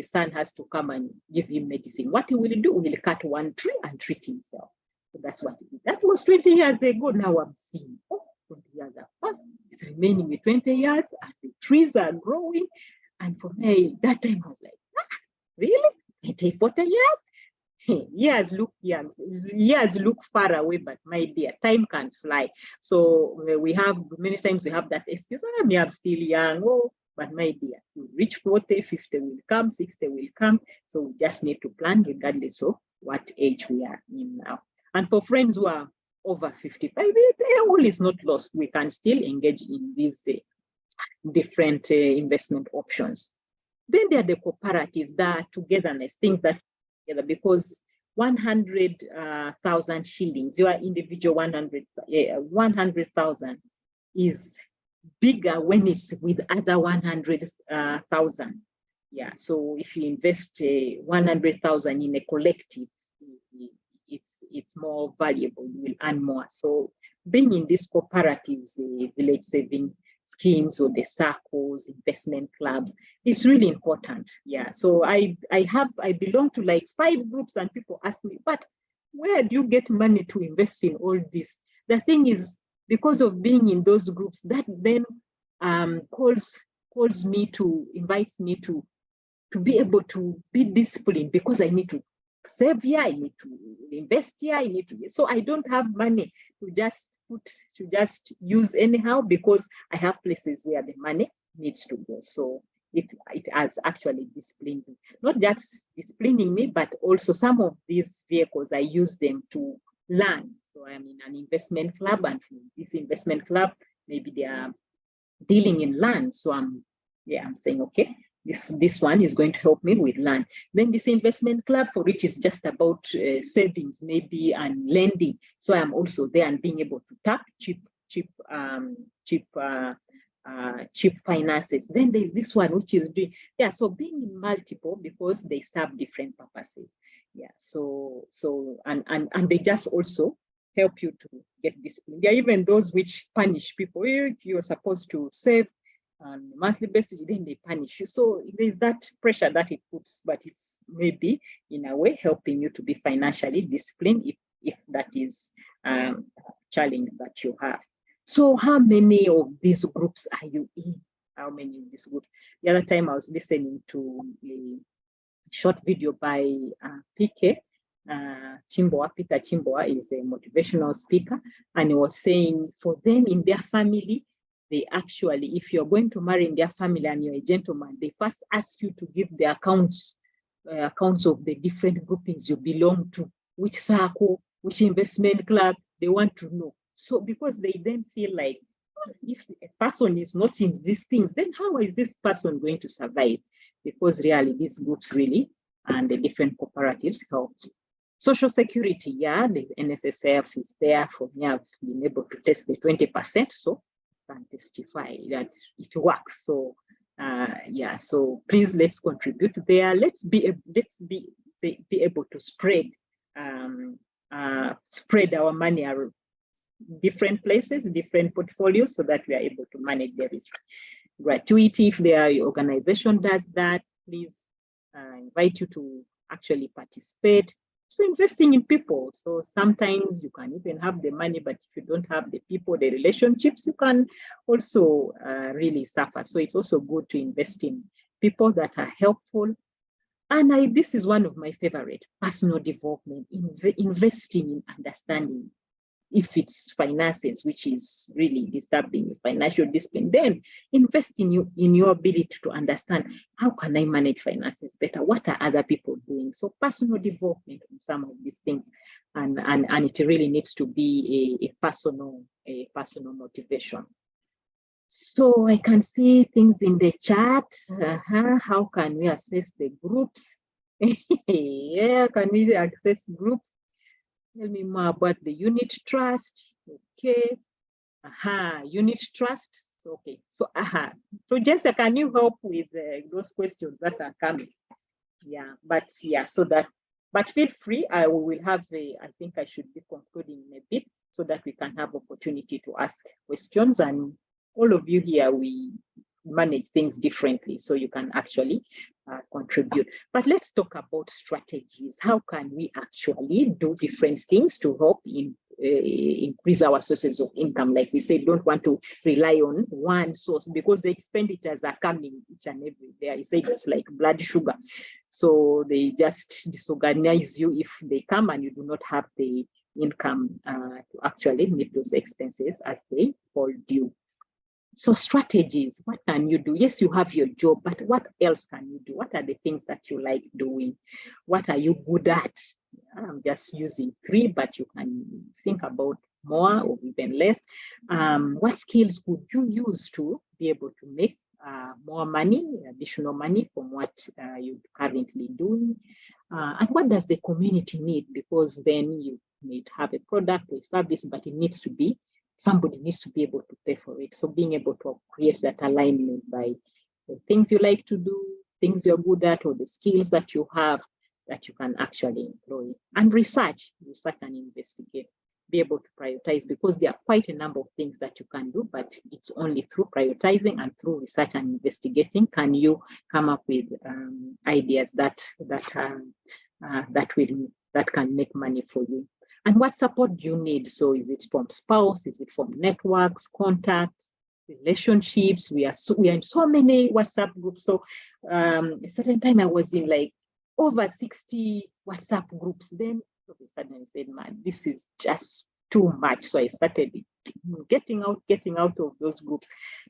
son has to come and give him medicine. What he will do, he will cut one tree and treat himself. So that's what he did. That was 20 years ago. Now I'm seeing, 20 years have passed. It's remaining with 20 years, and the trees are growing. And for me, that time I was like, really? 40 years? Years look young, years look far away, but my dear, time can fly. So many times we have that excuse, I'm still young, but my dear, you reach 40, 50 will come, 60 will come. So we just need to plan regardless of what age we are in now. And for friends who are over 55, all is not lost. We can still engage in these different investment options. Then there are the cooperatives, that togetherness, things that together, because 100,000 shillings, your individual 100,000 is bigger when it's with other 100,000. Yeah, so if you invest 100,000 in a collective, it's more valuable, you will earn more. So being in these cooperatives, the village saving schemes or the circles, investment clubs, it's really important. Yeah, so I belong to like 5 groups, and people ask me, but where do you get money to invest in all this? The thing is, because of being in those groups, that then invites me to be able to be disciplined, because I need to save here, I need to invest here, so I don't have money to just use anyhow, because I have places where the money needs to go. So it has actually disciplined me, not just disciplining me, but also some of these vehicles, I use them to learn. So I'm in an investment club, and this investment club, maybe they are dealing in land. So I'm saying, okay, this one is going to help me with land. Then this investment club, for it is just about savings maybe and lending. So I'm also there and being able to tap cheap finances. Then there's this one which is doing, so being in multiple, because they serve different purposes. Yeah, so and they just also help you to get discipline. There are even those which punish people. If you're supposed to save on a monthly basis, then they punish you. So there's that pressure that it puts, but it's maybe in a way helping you to be financially disciplined if that is a challenge that you have. So how many of these groups are you in? How many of these groups? The other time I was listening to a short video by PK Chimboa. Peter Chimboa is a motivational speaker, and he was saying for them in their family, they actually, if you're going to marry in their family and you're a gentleman, they first ask you to give the accounts of the different groupings you belong to, which circle, which investment club, they want to know. So because they then feel like, if a person is not in these things, then how is this person going to survive? Because really these groups really, and the different cooperatives help. Social security, the NSSF is there. For me, I've been able to test the 20%, so can testify that it works. So so please, let's contribute there. Let's be able to spread our money around different places, different portfolios, so that we are able to manage the risk. gratuity. If their organization does that, please invite you to actually participate. So investing in people. So sometimes you can even have the money, but if you don't have the people, the relationships, you can also really suffer. So it's also good to invest in people that are helpful. And this is one of my favorite, personal development, investing in understanding. If it's finances, which is really disturbing financial discipline, then invest in your ability to understand, how can I manage finances better? What are other people doing? So personal development in some of these things, and it really needs to be a personal motivation. So I can see things in the chat. How can we access the groups? Yeah, can we access groups? Tell me more about the unit trust. Okay. Unit trust. Okay. So, so Jessica, can you help with those questions that are coming? Yeah, but yeah, but feel free. I will have I think I should be concluding in a bit so that we can have opportunity to ask questions. And all of you here, we manage things differently, so you can actually contribute. But let's talk about strategies. How can we actually do different things to help increase our sources of income? Like we said, don't want to rely on one source, because the expenditures are coming each and every day. I say it's like blood sugar. So they just disorganize you if they come and you do not have the income to actually meet those expenses as they fall due. So strategies, what can you do? Yes, you have your job, but what else can you do? What are the things that you like doing? What are you good at? I'm just using 3, but you can think about more or even less. What skills could you use to be able to make more money, additional money from what you're currently doing? And what does the community need? Because then you may have a product or a service, but it needs to be, somebody needs to be able to pay for it. So being able to create that alignment by the things you like to do, things you're good at, or the skills that you have that you can actually employ. And research and investigate. Be able to prioritize, because there are quite a number of things that you can do, but it's only through prioritizing and through research and investigating can you come up with ideas that can make money for you. And what support do you need? So is it from spouse? Is it from networks, contacts, relationships? We are in so many WhatsApp groups. So a certain time I was in like over 60 WhatsApp groups. Then all of a sudden I said, man, this is just too much. So I started getting out of those groups.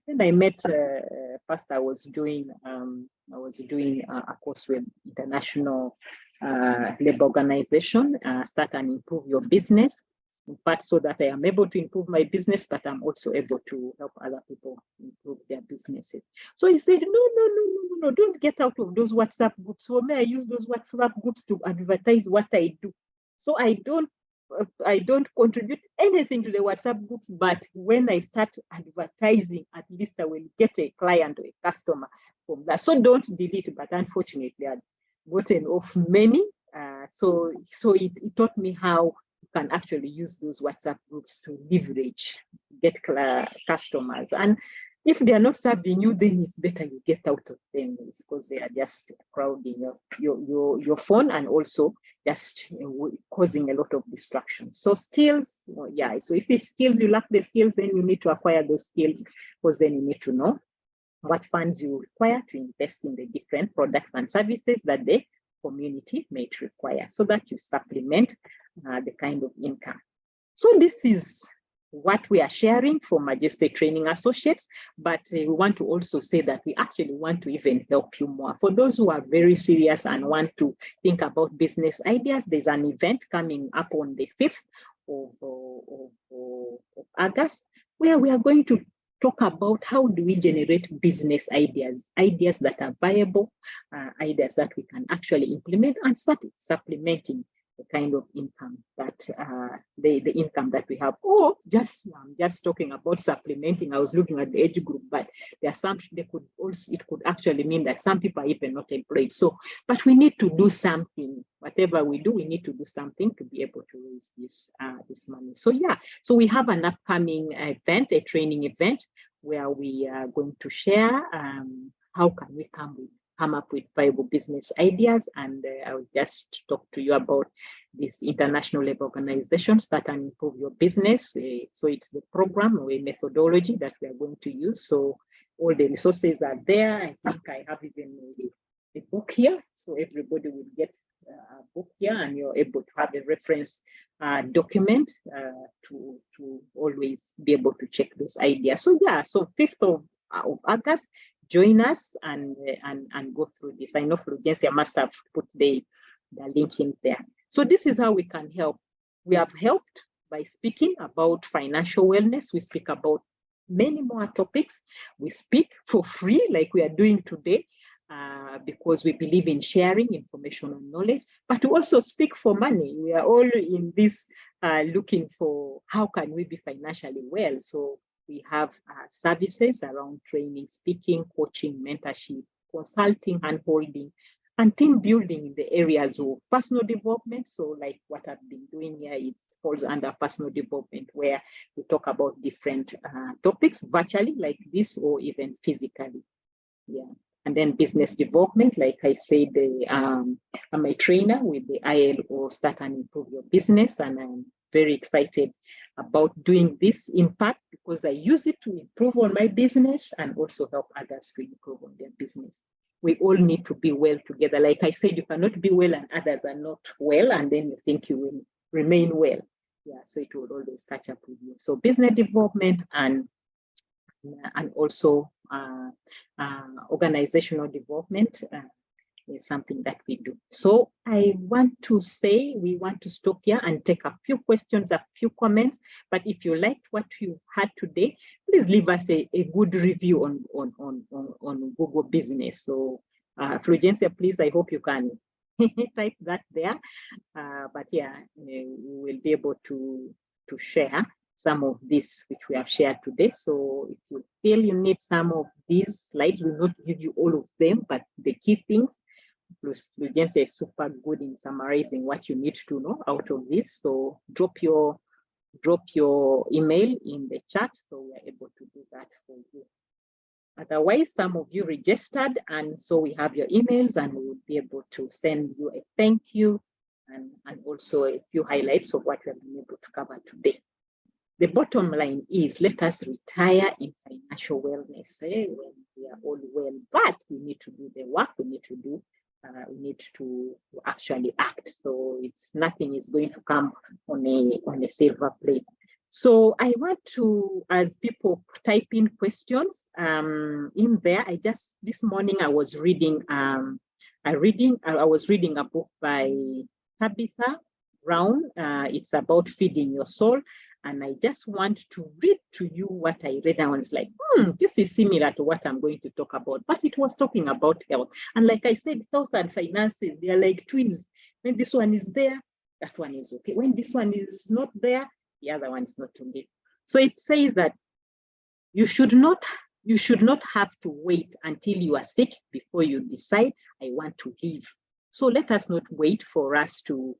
Then I met a pastor. I was doing a course with International Labor Organization, Start and Improve Your Business, in part so that I am able to improve my business, but I'm also able to help other people improve their businesses. So he said, no, don't get out of those WhatsApp groups. For me, I use those WhatsApp groups to advertise what I do. So I don't contribute anything to the WhatsApp groups, but when I start advertising, at least I will get a client or a customer from that. So don't delete, but unfortunately, I've gotten off many. So it taught me how you can actually use those WhatsApp groups to leverage, get customers. And if they are not serving you, then it's better you get out of them, because they are just crowding your phone and also just causing a lot of distraction. So skills, yeah. So if it's skills, you lack the skills, then you need to acquire those skills, because then you need to know what funds you require to invest in the different products and services that the community may require, so that you supplement the kind of income. So this is what we are sharing for Majestic Training Associates, but we want to also say that we actually want to even help you more. For those who are very serious and want to think about business ideas, there's an event coming up on the 5th of August, where we are going to talk about how do we generate business ideas that are viable, ideas that we can actually implement and start supplementing the kind of income that the income that we have. Or I'm just talking about supplementing. I was looking at the age group, but there are some, it could actually mean that some people are even not employed. So, but we need to do something. Whatever we do, we need to do something to be able to raise this money. So yeah, so we have an upcoming event, a training event where we are going to share how can we come up with viable business ideas. And I will just talk to you about this International Labour Organization, Start and Improve Your Business. So it's the program or a methodology that we are going to use. So all the resources are there. I think I have even the book here. So everybody will get a book here, and you're able to have a reference document to always be able to check those ideas. So yeah, so 5th of August, join us and go through this. I know Fulgencia must have put the link in there. So this is how we can help. We have helped by speaking about financial wellness. We speak about many more topics. We speak for free like we are doing today because we believe in sharing information and knowledge, but we also speak for money. We are all in this looking for how can we be financially well. So we have services around training, speaking, coaching, mentorship, consulting, hand-holding, and team building in the areas of personal development. So like what I've been doing here, it falls under personal development, where we talk about different topics virtually like this, or even physically. Yeah. And then business development, like I said, I'm a trainer with the ILO Start and Improve Your Business, and I'm very excited about doing this in part because I use it to improve on my business and also help others to improve on their business. We all need to be well together. Like I said, you cannot be well and others are not well, and then you think you will remain well. Yeah, so it will always catch up with you. So business development and also organizational development is something that we do. So I want to say we want to stop here and take a few questions, a few comments. But if you liked what you had today, please leave us a good review on Google Business. So Fulgencia, please, I hope you can type that there. But yeah, we will be able to share some of this which we have shared today. So if you feel you need some of these slides, we will not give you all of them, but the key things, Fulgencia is super good in summarizing what you need to know out of this. So drop your email in the chat so we are able to do that for you. Otherwise, some of you registered, and so we have your emails, and we will be able to send you a thank you and also a few highlights of what we have been able to cover today. The bottom line is, let us retire in financial wellness when we are all well, but we need to do the work, we need to actually act. So it's nothing is going to come on a silver plate. So I want to, as people type in questions in there, this morning I was reading I was reading a book by Tabitha Brown. It's about feeding your soul. And I just want to read to you what I read. I was like, this is similar to what I'm going to talk about. But it was talking about health. And like I said, health and finances, they are like twins. When this one is there, that one is okay. When this one is not there, the other one is not okay. So it says that you should not have to wait until you are sick before you decide, I want to live. So let us not wait for us to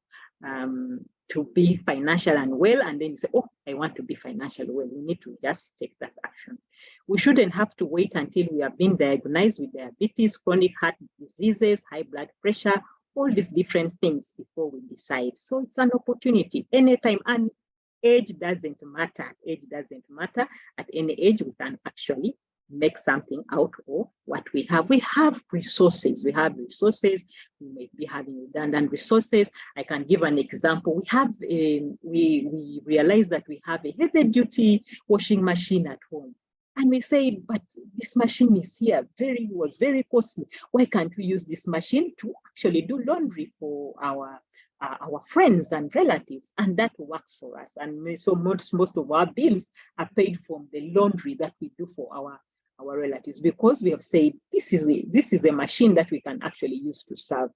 be financial and well, and then say, oh, I want to be financially well. We need to just take that action. We shouldn't have to wait until we have been diagnosed with diabetes, chronic heart diseases, high blood pressure, all these different things before we decide. So it's an opportunity anytime, and age doesn't matter. Age doesn't matter. At any age, we can actually make something out of what we have. We have resources. We may be having redundant resources. I can give an example. We have we realize that we have a heavy duty washing machine at home. And we say, but this machine is here, was very costly. Why can't we use this machine to actually do laundry for our friends and relatives? And that works for us. And so most of our bills are paid from the laundry that we do for our relatives, because we have said this is a machine that we can actually use to serve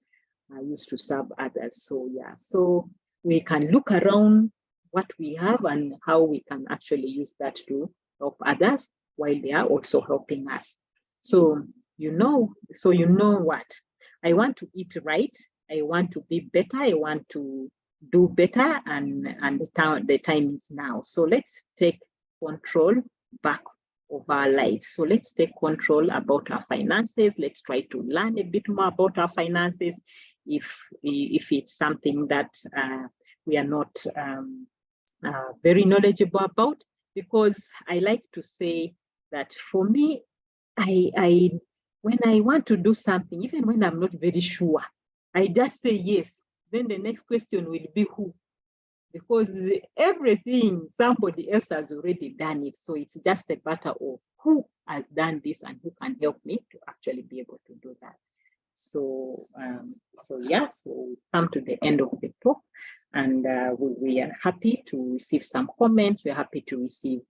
others. So yeah, so we can look around what we have and how we can actually use that to help others while they are also helping us. So you know what, I want to eat right, I want to be better, I want to do better, and the time is now. So let's take control back of our lives. So let's take control about our finances. Let's try to learn a bit more about our finances if it's something that we are not very knowledgeable about, because I like to say that for me, I when I want to do something, even when I'm not very sure, I just say yes. Then the next question will be who, because everything somebody else has already done it. So it's just a matter of who has done this and who can help me to actually be able to do that. So yeah, so we come to the end of the talk, and we are happy to receive some comments. We're happy to receive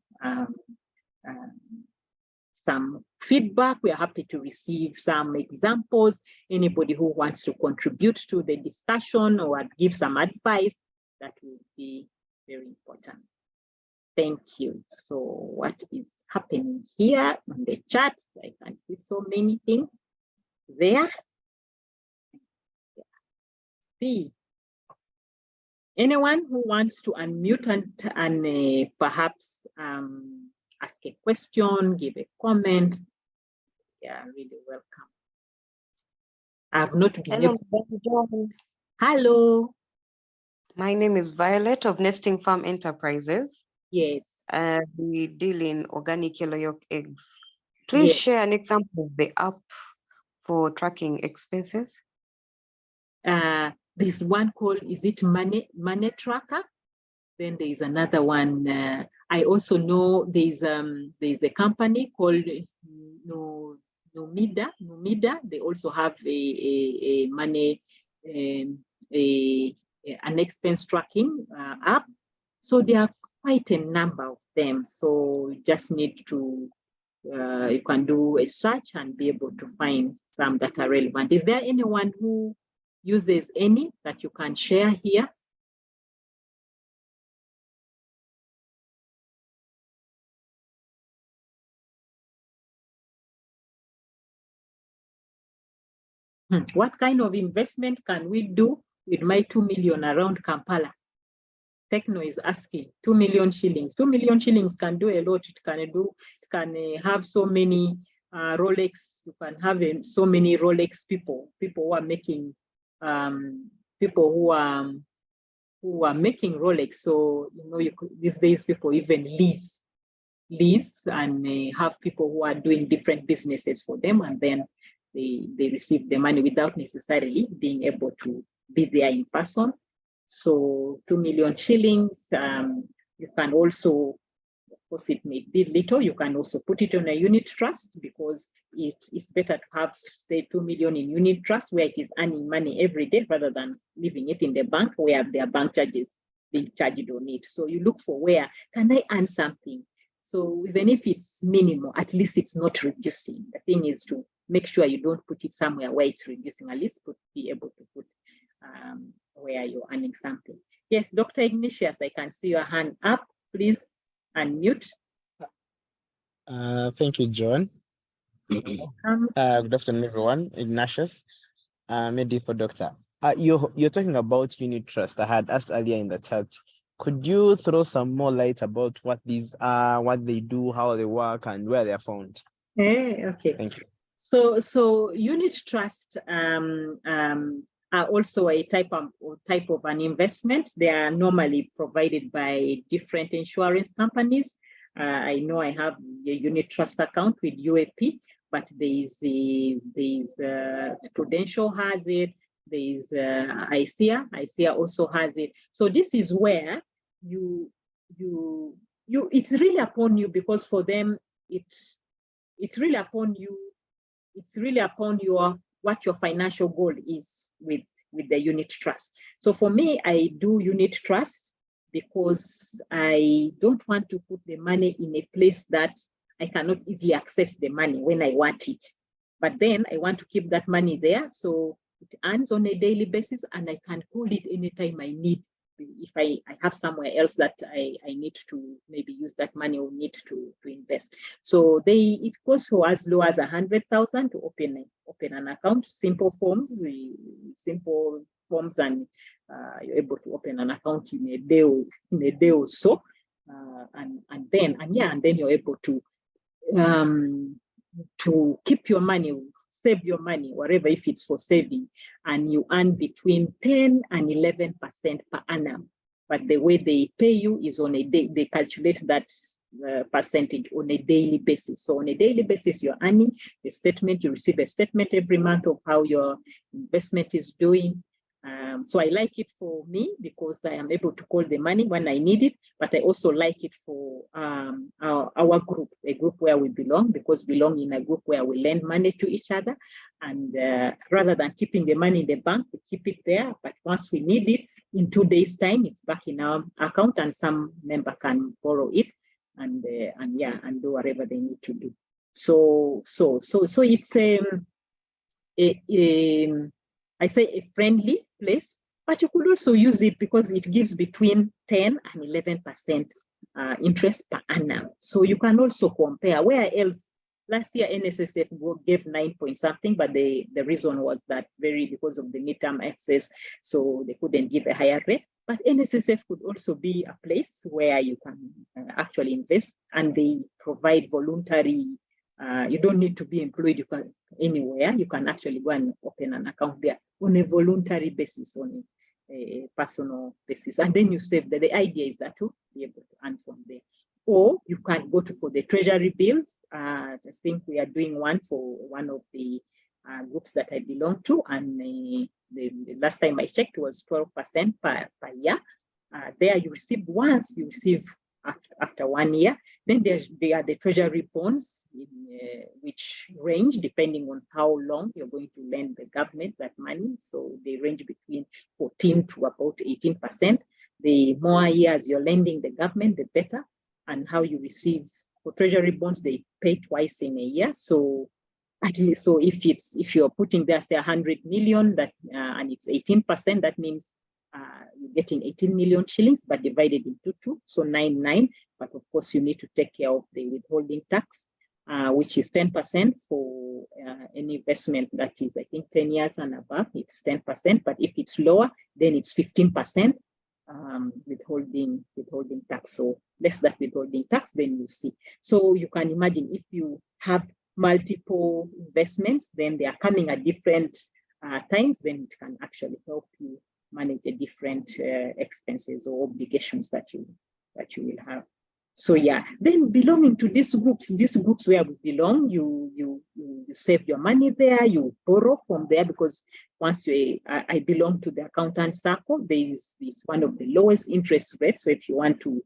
some feedback. We are happy to receive some examples. Anybody who wants to contribute to the discussion or give some advice, that would be very important. Thank you. So what is happening here on the chat? I can see so many things there. See, anyone who wants to unmute and perhaps ask a question, give a comment, yeah, really welcome. I've not been able. Hello. My name is Violet of Nesting Farm Enterprises. Yes. We deal in organic yellow yolk eggs. Please share an example of the app for tracking expenses. There's one called, is it Money Tracker? Then there's another one. I also know there's a company called Numida. They also have a money an expense tracking app. So there are quite a number of them. So you just need to you can do a search and be able to find some that are relevant. Is there anyone who uses any that you can share here? What kind of investment can we do with my 2 million around Kampala? Techno is asking 2 million shillings. 2 million shillings can do a lot. It can have so many Rolex. You can have so many Rolex people who are making people who are making Rolex. So these days people even lease and have people who are doing different businesses for them, and then they receive the money without necessarily being able to be there in person. So 2 million shillings, you can also, of course, it may be little, you can also put it on a unit trust, because it's better to have, say, 2 million in unit trust where it is earning money every day rather than leaving it in the bank where their bank charges being charged on it. So you look for where can I earn something? So even if it's minimal, at least it's not reducing. The thing is to make sure you don't put it somewhere where it's reducing, at least be able to put where you're earning something. Yes, Dr. Ignatius, I can see your hand up. Please unmute. Thank you, John. Good afternoon, everyone. Ignatius, maybe for Doctor. You're talking about unit trust. I had asked earlier in the chat. Could you throw some more light about what these are, what they do, how they work, and where they are found? Okay. Thank you. So unit trust are also a type of an investment. They are normally provided by different insurance companies. I know I have a unit trust account with UAP, but there's Prudential has it. There's ICEA. ICEA also has it. So this is where it's really upon you, because for them it's really upon you. It's really upon what your financial goal is with the unit trust. So for me, I do unit trust because I don't want to put the money in a place that I cannot easily access the money when I want it. But then I want to keep that money there, so it earns on a daily basis and I can call it anytime I need. If I have somewhere else that I need to maybe use that money or need to invest. So it goes for as low as 100,000 to open an account. Simple forms, and you're able to open an account in a day or so, and then you're able to to keep your money, save your money, whatever, if it's for saving, and you earn between 10 and 11% per annum. But the way they pay you is on a day, they calculate that percentage on a daily basis. So on a daily basis, you're earning a statement, you receive a statement every month of how your investment is doing. So I like it for me because I am able to call the money when I need it, but I also like it for our group, a group where we belong, because we belong in a group where we lend money to each other. And rather than keeping the money in the bank, we keep it there. But once we need it, in 2 days' time, it's back in our account, and some member can borrow it and do whatever they need to do. So it's I say a friendly place, but you could also use it because it gives between 10 and 11% interest per annum. So you can also compare where else. Last year, NSSF gave 9 point something, but the reason was that because of the midterm access, so they couldn't give a higher rate. But NSSF could also be a place where you can actually invest, and they provide voluntary. You don't need to be employed. You can anywhere. You can actually go and open an account there on a voluntary basis, on a personal basis, and then you save. The idea is that to be able to earn from there. Or you can go for the treasury bills. I think we are doing one for one of the groups that I belong to, and the last time I checked was 12% per year. There you receive once, you receive after 1 year. Then there are the treasury bonds, which range depending on how long you're going to lend the government that money. So they range between 14 to about 18%. The more years you're lending the government, the better. And how you receive for treasury bonds, they pay twice in a year. So at least, so if you're putting there, say 100 million, that and it's 18%, that means you're getting 18 million shillings, but divided into 2, so 99. But of course, you need to take care of the withholding tax, which is 10% for any investment that is, I think, 10 years and above. It's 10%, but if it's lower, then it's 15%. Withholding tax. So less that withholding tax, then you see. So you can imagine if you have multiple investments, then they are coming at different times, then it can actually help you manage a different expenses or obligations that you will have. So yeah, then belonging to these groups where we belong, you save your money there, you borrow from there, because once I belong to the accountant circle, there is one of the lowest interest rates. So if you want to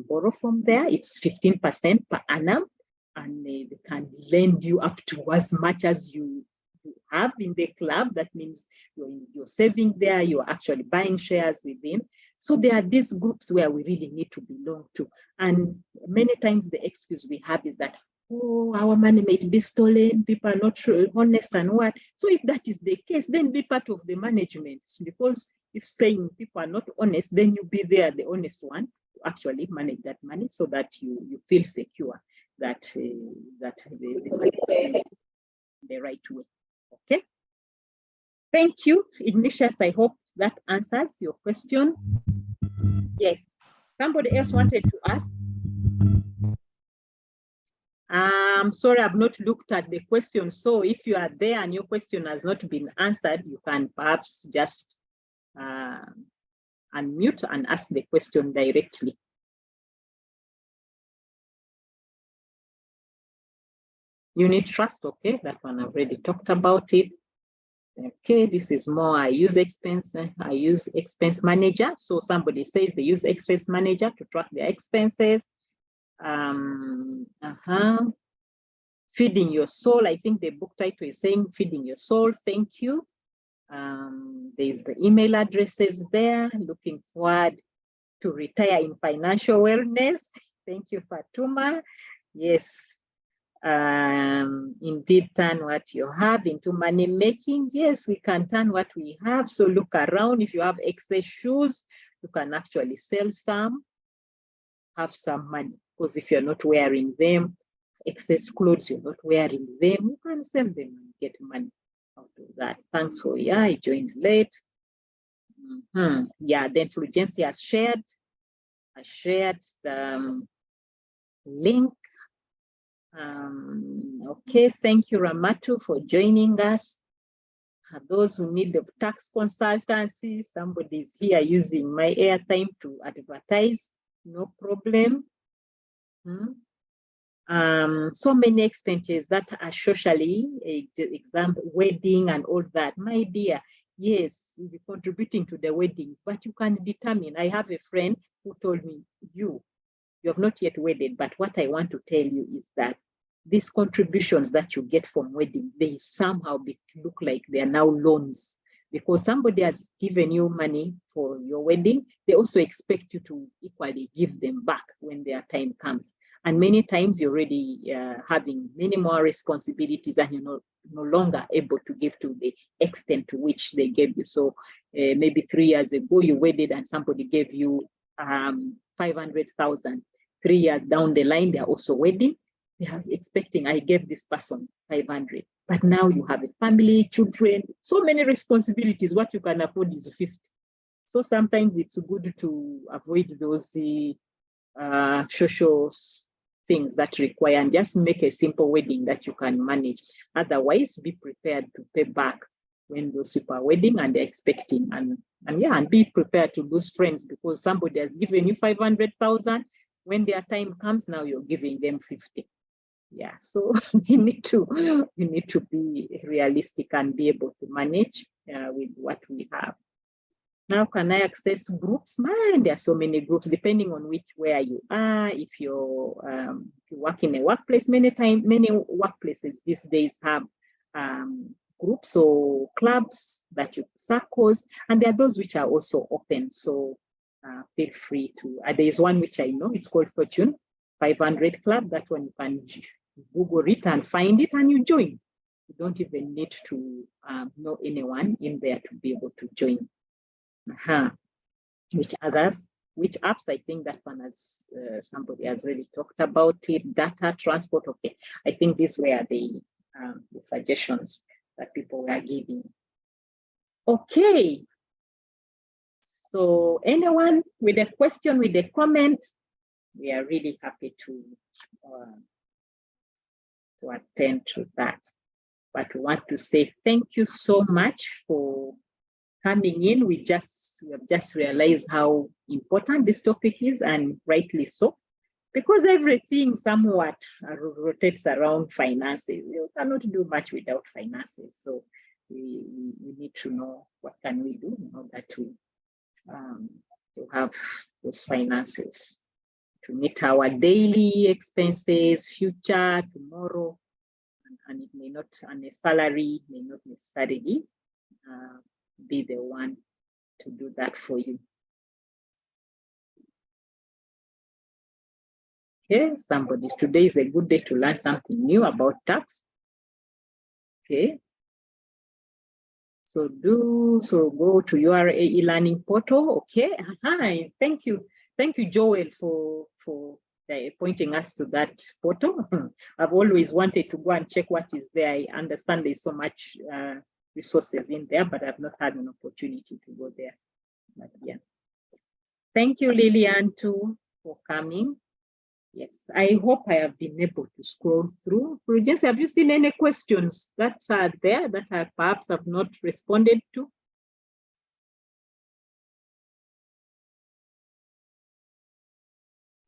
borrow from there, it's 15% per annum, and they can lend you up to as much as you have in the club. That means you're saving there, you're actually buying shares within. So there are these groups where we really need to belong to. And many times the excuse we have is that, oh, our money might be stolen, people are not honest and what. So if that is the case, then be part of the management, because if saying people are not honest, then you be there, the honest one, to actually manage that money so that you feel secure that the money is the right way. Okay. Thank you, Ignatius. I hope that answers your question. Yes. Somebody else wanted to ask. I'm sorry, I've not looked at the question. So if you are there and your question has not been answered, you can perhaps just unmute and ask the question directly. Unit trust, okay, that one I've already talked about it. Okay, this is more I use expense manager. So somebody says they use expense manager to track their expenses. Feeding your soul. I think the book title is saying Feeding Your Soul. Thank you. There's the email addresses there. Looking forward to retire in financial wellness. Thank you, Fatuma. Yes. Indeed, turn what you have into money making. Yes, we can turn what we have. So look around. If you have excess shoes, you can actually sell some, have some money. Because if you're not wearing them, excess clothes, you're not wearing them, you can sell them and get money out of that. Thanks for, yeah, I joined late. Yeah, then Fulgency has shared. I shared the link. Okay, thank you, Ramatu, for joining us. Those who need the tax consultancy, somebody is here using my airtime to advertise, no problem. So many expenses that are socially, example, wedding and all that. My dear, yes, you'll be contributing to the weddings, but you can determine. I have a friend who told me, you have not yet wedded, but what I want to tell you is that these contributions that you get from weddings, they somehow look like they are now loans, because somebody has given you money for your wedding. They also expect you to equally give them back when their time comes. And many times you're already having many more responsibilities, and you're no longer able to give to the extent to which they gave you. So maybe 3 years ago you wedded and somebody gave you 500,000. 3 years down the line, they're also wedding. They are expecting, I gave this person 500, but now you have a family, children, so many responsibilities. What you can afford is 50. So sometimes it's good to avoid those social things that require, and just make a simple wedding that you can manage. Otherwise, be prepared to pay back when those people are wedding and they're expecting, and be prepared to lose friends because somebody has given you 500,000. When their time comes, now you're giving them 50. Yeah, so you need to be realistic and be able to manage with what we have. Now, can I access groups? Man, there are so many groups depending on where you are. If you work in a workplace, many workplaces these days have groups or clubs that you circles, and there are those which are also open. So feel free to. There is one which I know. It's called Fortune 500 Club. That one you can Google it and find it, and you join. You don't even need to know anyone in there to be able to join. Which apps? I think that one has somebody has really talked about it. Data, transport. Okay, I think these were the suggestions that people were giving. Okay. So anyone with a question, with a comment, we are really happy to attend to that. But we want to say thank you so much for coming in. We have just realized how important this topic is, and rightly so, because everything somewhat rotates around finances. You cannot do much without finances. So we need to know what can we do in order to have those finances to meet our daily expenses, future, tomorrow, and it may not, and a salary may not necessarily be the one to do that for you. Okay, today is a good day to learn something new about tax. Okay. So go to your e-learning portal. Okay. Thank you, Joel, for pointing us to that portal. I've always wanted to go and check what is there. I understand there's so much resources in there, but I've not had an opportunity to go there. But yeah. Thank you, Lillian, too, for coming. Yes, I hope I have been able to scroll through. Prudence, have you seen any questions that are there that I perhaps have not responded to?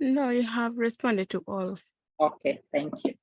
No, you have responded to all. Okay, thank you.